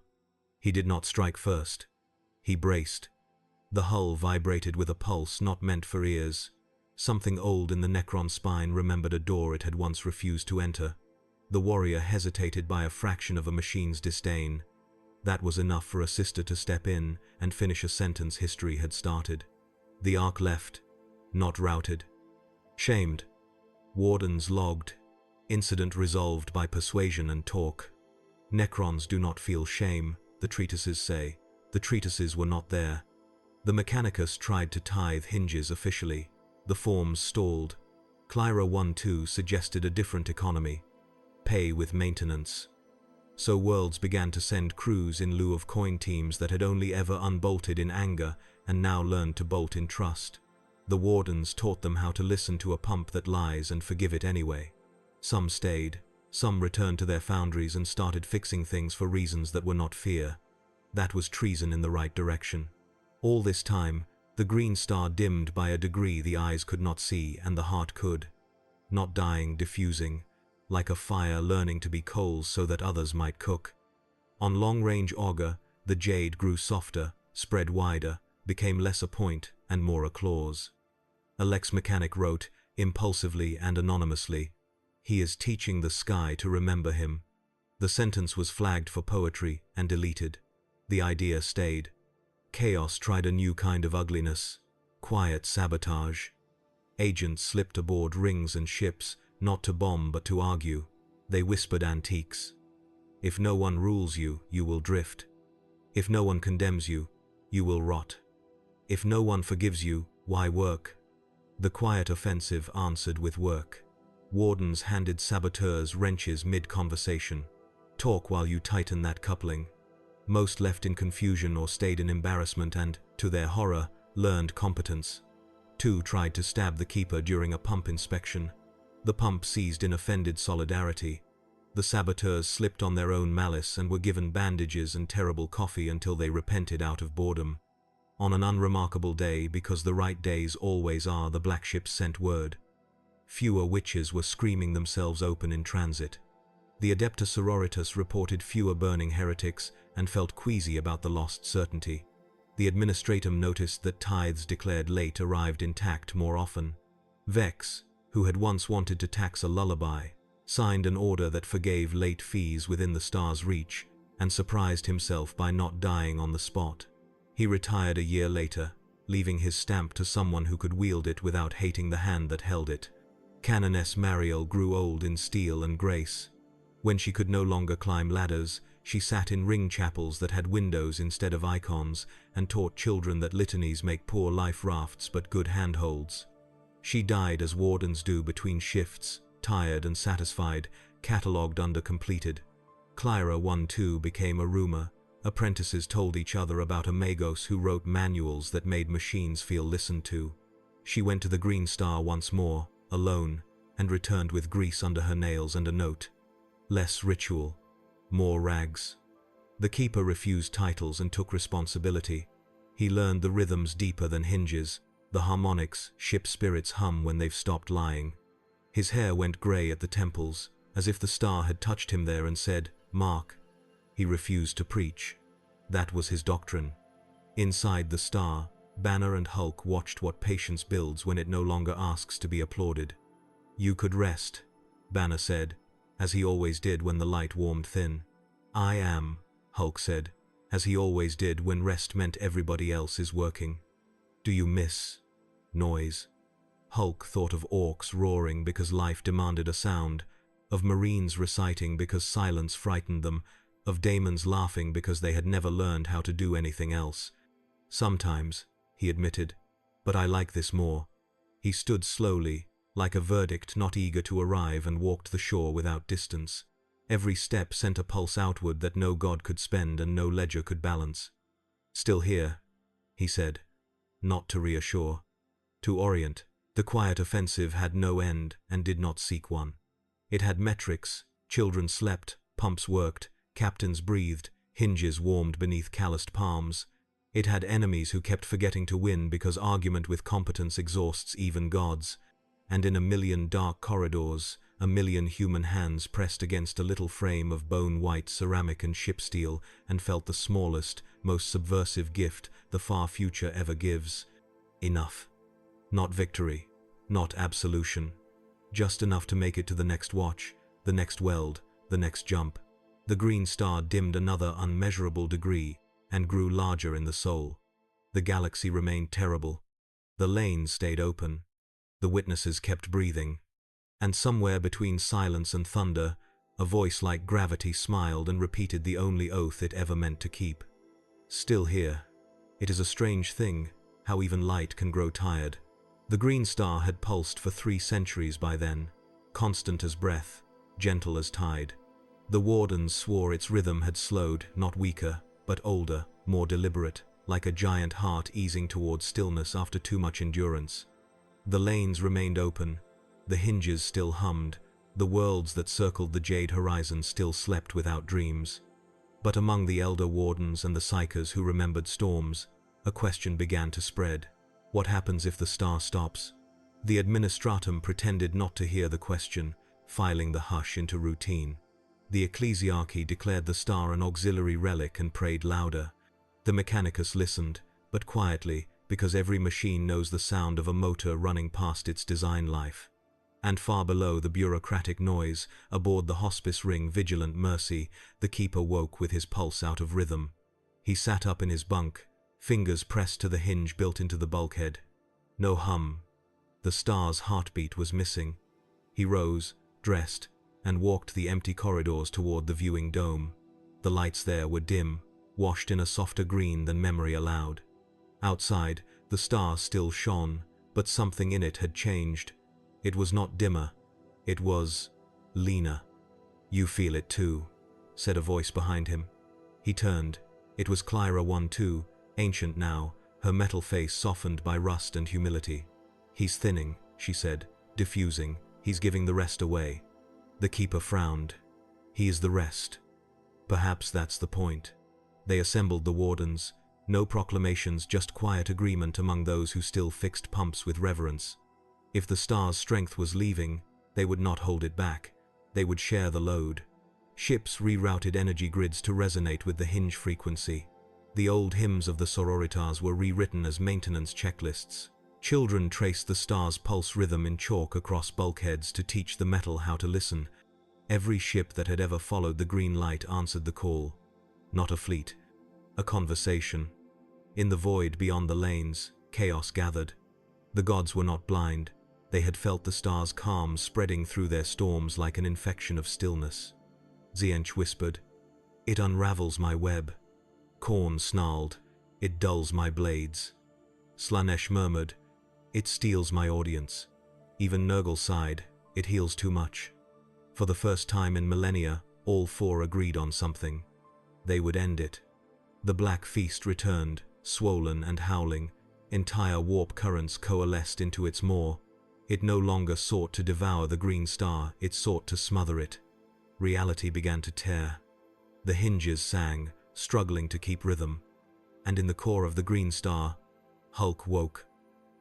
He did not strike first. He braced. The hull vibrated with a pulse not meant for ears. Something old in the Necron spine remembered a door it had once refused to enter. The warrior hesitated by a fraction of a machine's disdain. That was enough for a sister to step in and finish a sentence history had started. The ark left, not routed. Shamed. Wardens logged. Incident resolved by persuasion and talk. Necrons do not feel shame, the treatises say. The treatises were not there. The Mechanicus tried to tithe hinges officially. The forms stalled. Clyra 1-2 suggested a different economy. Pay with maintenance. So worlds began to send crews in lieu of coin teams that had only ever unbolted in anger and now learned to bolt in trust. The Wardens taught them how to listen to a pump that lies and forgive it anyway. Some stayed. Some returned to their foundries and started fixing things for reasons that were not fear. That was treason in the right direction. All this time, the green star dimmed by a degree the eyes could not see and the heart could. Not dying, diffusing, like a fire learning to be coals so that others might cook. On long-range auger, the jade grew softer, spread wider, became less a point and more a clause. A Lex Mechanic wrote, impulsively and anonymously, "He is teaching the sky to remember him." The sentence was flagged for poetry and deleted. The idea stayed. Chaos tried a new kind of ugliness, quiet sabotage. Agents slipped aboard rings and ships, not to bomb but to argue. They whispered antiques. If no one rules you, you will drift. If no one condemns you, you will rot. If no one forgives you, why work? The quiet offensive answered with work. Wardens handed saboteurs wrenches mid-conversation. Talk while you tighten that coupling. Most left in confusion or stayed in embarrassment and, to their horror, learned competence. 2 tried to stab the keeper during a pump inspection. The pump seized in offended solidarity. The saboteurs slipped on their own malice and were given bandages and terrible coffee until they repented out of boredom. On an unremarkable day, because the right days always are, the black ships sent word. Fewer witches were screaming themselves open in transit. The Adepta Sororitas reported fewer burning heretics and felt queasy about the lost certainty. The Administratum noticed that tithes declared late arrived intact more often. Vex, who had once wanted to tax a lullaby, signed an order that forgave late fees within the star's reach and surprised himself by not dying on the spot. He retired a year later, leaving his stamp to someone who could wield it without hating the hand that held it. Canoness Mariel grew old in steel and grace. When she could no longer climb ladders, she sat in ring chapels that had windows instead of icons and taught children that litanies make poor life rafts but good handholds. She died as wardens do between shifts, tired and satisfied, catalogued under completed. Clyra 1-2 became a rumor. Apprentices told each other about a Magos who wrote manuals that made machines feel listened to. She went to the Green Star once more, alone, and returned with grease under her nails and a note. Less ritual, more rags. The keeper refused titles and took responsibility. He learned the rhythms deeper than hinges, the harmonics ship spirits hum when they've stopped lying. His hair went grey at the temples, as if the star had touched him there and said, "Mark." He refused to preach. That was his doctrine. Inside the star, Banner and Hulk watched what patience builds when it no longer asks to be applauded. "You could rest," Banner said, as he always did when the light warmed thin. "I am," Hulk said, as he always did when rest meant everybody else is working. "Do you miss noise?" Hulk thought of orcs roaring because life demanded a sound, of marines reciting because silence frightened them, of daemons laughing because they had never learned how to do anything else. "Sometimes," he admitted, "but I like this more." He stood slowly, like a verdict not eager to arrive, and walked the shore without distance. Every step sent a pulse outward that no god could spend and no ledger could balance. "Still here," he said, not to reassure, to orient. The quiet offensive had no end and did not seek one. It had metrics. Children slept, pumps worked, captains breathed, hinges warmed beneath calloused palms. It had enemies who kept forgetting to win because argument with competence exhausts even gods. And in a million dark corridors, a million human hands pressed against a little frame of bone-white ceramic and ship steel and felt the smallest, most subversive gift the far future ever gives. Enough. Not victory, not absolution. Just enough to make it to the next watch, the next weld, the next jump. The Green Star dimmed another unmeasurable degree and grew larger in the soul. The galaxy remained terrible. The lanes stayed open. The witnesses kept breathing. And somewhere between silence and thunder, a voice like gravity smiled and repeated the only oath it ever meant to keep. "Still here." It is a strange thing, how even light can grow tired. The Green Star had pulsed for 3 centuries by then, constant as breath, gentle as tide. The wardens swore its rhythm had slowed, not weaker, but older, more deliberate, like a giant heart easing towards stillness after too much endurance. The lanes remained open, the hinges still hummed, the worlds that circled the jade horizon still slept without dreams. But among the elder wardens and the psychers who remembered storms, a question began to spread. What happens if the star stops? The Administratum pretended not to hear the question, filing the hush into routine. The Ecclesiarchy declared the star an auxiliary relic and prayed louder. The Mechanicus listened, but quietly, because every machine knows the sound of a motor running past its design life. And far below the bureaucratic noise, aboard the hospice ring Vigilant Mercy, the keeper woke with his pulse out of rhythm. He sat up in his bunk, fingers pressed to the hinge built into the bulkhead. No hum. The star's heartbeat was missing. He rose, dressed, and walked the empty corridors toward the viewing dome. The lights there were dim, washed in a softer green than memory allowed. Outside, the star still shone, but something in it had changed. It was not dimmer. It was leaner. "You feel it too," said a voice behind him. He turned. It was Clyra 1-2, ancient now, her metal face softened by rust and humility. "He's thinning," she said, diffusing. "He's giving the rest away." The keeper frowned. "He is the rest." Perhaps that's the point. They assembled the wardens. No proclamations, just quiet agreement among those who still fixed pumps with reverence. If the star's strength was leaving, they would not hold it back. They would share the load. Ships rerouted energy grids to resonate with the hinge frequency. The old hymns of the sororitas were rewritten as maintenance checklists. Children traced the star's pulse rhythm in chalk across bulkheads to teach the metal how to listen. Every ship that had ever followed the green light answered the call. Not a fleet, a conversation. In the void beyond the lanes, chaos gathered. The gods were not blind. They had felt the star's calm spreading through their storms like an infection of stillness. Tzeentch whispered, "It unravels my web." Khorne snarled, "It dulls my blades." Slanesh murmured, "It steals my audience." Even Nurgle sighed, "It heals too much." For the first time in millennia, all four agreed on something. They would end it. The Black Feast returned, swollen and howling. Entire warp currents coalesced into its maw. It no longer sought to devour the green star, it sought to smother it. Reality began to tear. The hinges sang, struggling to keep rhythm. And in the core of the green star, Hulk woke.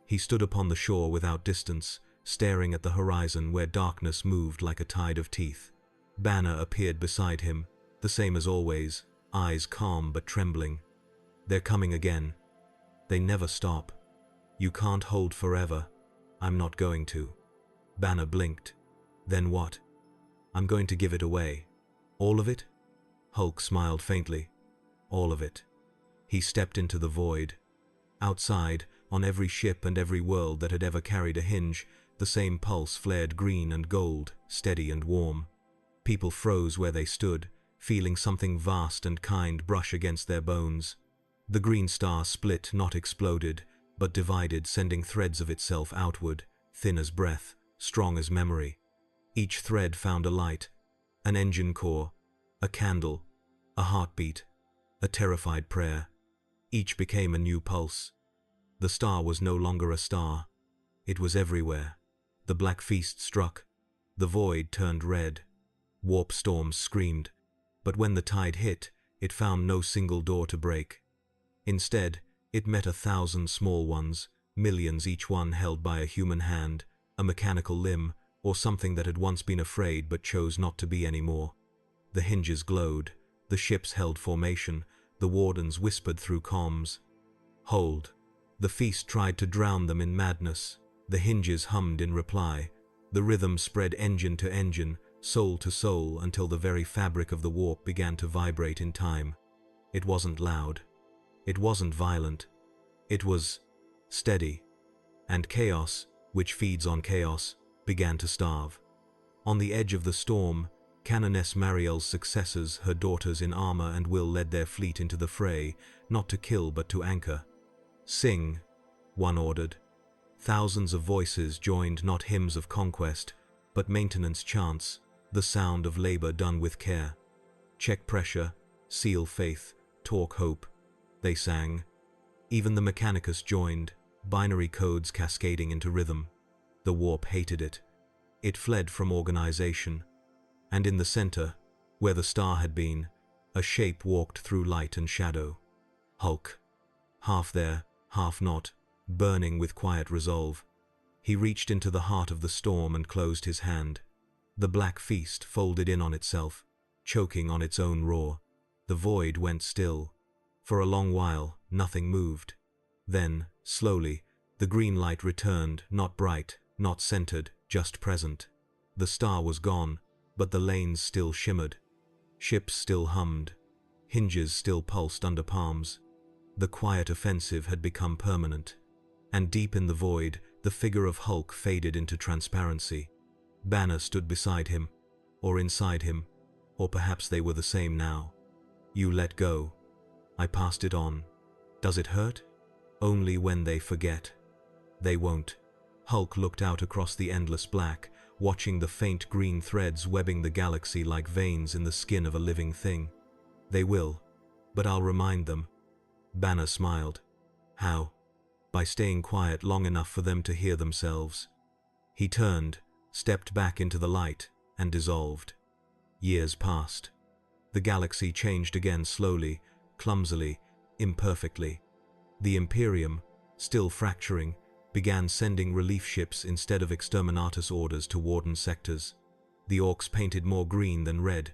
He stood upon the shore without distance, staring at the horizon where darkness moved like a tide of teeth. Banner appeared beside him, the same as always, eyes calm but trembling. "They're coming again. They never stop. You can't hold forever." "I'm not going to." Banner blinked. "Then what?" "I'm going to give it away." "All of it?" Hulk smiled faintly. "All of it." He stepped into the void. Outside, on every ship and every world that had ever carried a hinge, the same pulse flared green and gold, steady and warm. People froze where they stood, feeling something vast and kind brush against their bones. The green star split, not exploded, but divided, sending threads of itself outward, thin as breath, strong as memory. Each thread found a light, an engine core, a candle, a heartbeat, a terrified prayer. Each became a new pulse. The star was no longer a star. It was everywhere. The Black Feast struck. The void turned red. Warpstorms screamed. But when the tide hit, it found no single door to break. Instead, it met 1,000 small ones, millions each one held by a human hand, a mechanical limb, or something that had once been afraid but chose not to be anymore. The hinges glowed. The ships held formation. The wardens whispered through comms. "Hold." The feast tried to drown them in madness. The hinges hummed in reply. The rhythm spread engine to engine, soul to soul, until the very fabric of the warp began to vibrate in time. It wasn't loud. It wasn't violent. It was steady. And chaos, which feeds on chaos, began to starve. On the edge of the storm, Canoness Mariel's successors, her daughters in armor and will, led their fleet into the fray, not to kill but to anchor. "Sing," one ordered. Thousands of voices joined, not hymns of conquest, but maintenance chants, the sound of labor done with care. "Check pressure, seal faith, talk hope," they sang. Even the Mechanicus joined, binary codes cascading into rhythm. The warp hated it. It fled from organization. And in the center, where the star had been, a shape walked through light and shadow. Hulk. Half there, half not, burning with quiet resolve. He reached into the heart of the storm and closed his hand. The Black Feast folded in on itself, choking on its own roar. The void went still. For a long while, nothing moved. Then, slowly, the green light returned, not bright, not centered, just present. The star was gone, but the lanes still shimmered. Ships still hummed. Hinges still pulsed under palms. The quiet offensive had become permanent. And deep in the void, The figure of Hulk faded into transparency. Banner stood beside him, or inside him, or perhaps they were the same now. You let go. I passed it on. Does it hurt? Only when they forget. They won't. Hulk looked out across the endless black, watching the faint green threads webbing the galaxy like veins in the skin of a living thing. They will, but I'll remind them. Banner smiled. How? By staying quiet long enough for them to hear themselves. He turned, stepped back into the light, and dissolved. Years passed. The galaxy changed again slowly, clumsily, imperfectly. The Imperium, still fracturing, began sending relief ships instead of exterminatus orders to warden sectors. The orcs painted more green than red.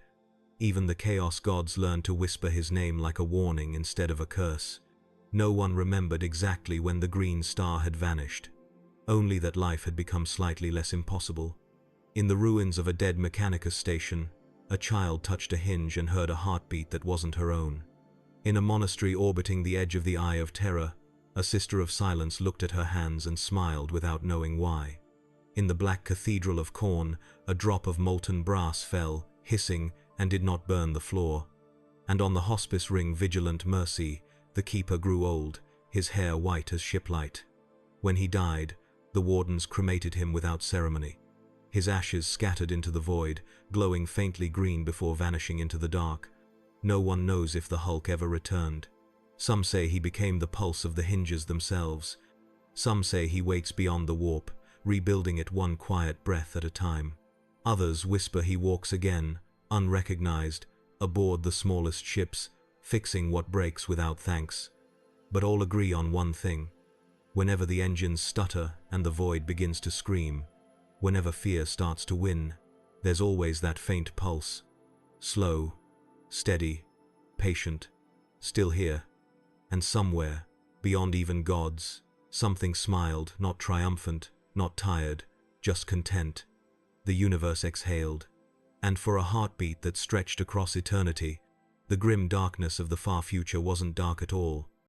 Even the Chaos Gods learned to whisper his name like a warning instead of a curse. No one remembered exactly when the green star had vanished. Only that life had become slightly less impossible. In the ruins of a dead Mechanicus station, a child touched a hinge and heard a heartbeat that wasn't her own. In a monastery orbiting the edge of the Eye of Terror, a Sister of Silence looked at her hands and smiled without knowing why. In the Black Cathedral of Khorne, a drop of molten brass fell, hissing, and did not burn the floor. And on the hospice ring Vigilant Mercy, the keeper grew old, his hair white as shiplight. When he died, the wardens cremated him without ceremony. His ashes scattered into the void, glowing faintly green before vanishing into the dark. No one knows if the Hulk ever returned. Some say he became the pulse of the hinges themselves. Some say he waits beyond the warp, rebuilding it one quiet breath at a time. Others whisper he walks again, unrecognized, aboard the smallest ships, fixing what breaks without thanks. But all agree on one thing. Whenever the engines stutter and the void begins to scream, whenever fear starts to win, there's always that faint pulse. Slow, steady, patient, still here. And somewhere, beyond even gods, something smiled, not triumphant, not tired, just content. The universe exhaled. And for a heartbeat that stretched across eternity, the grim darkness of the far future wasn't dark at all.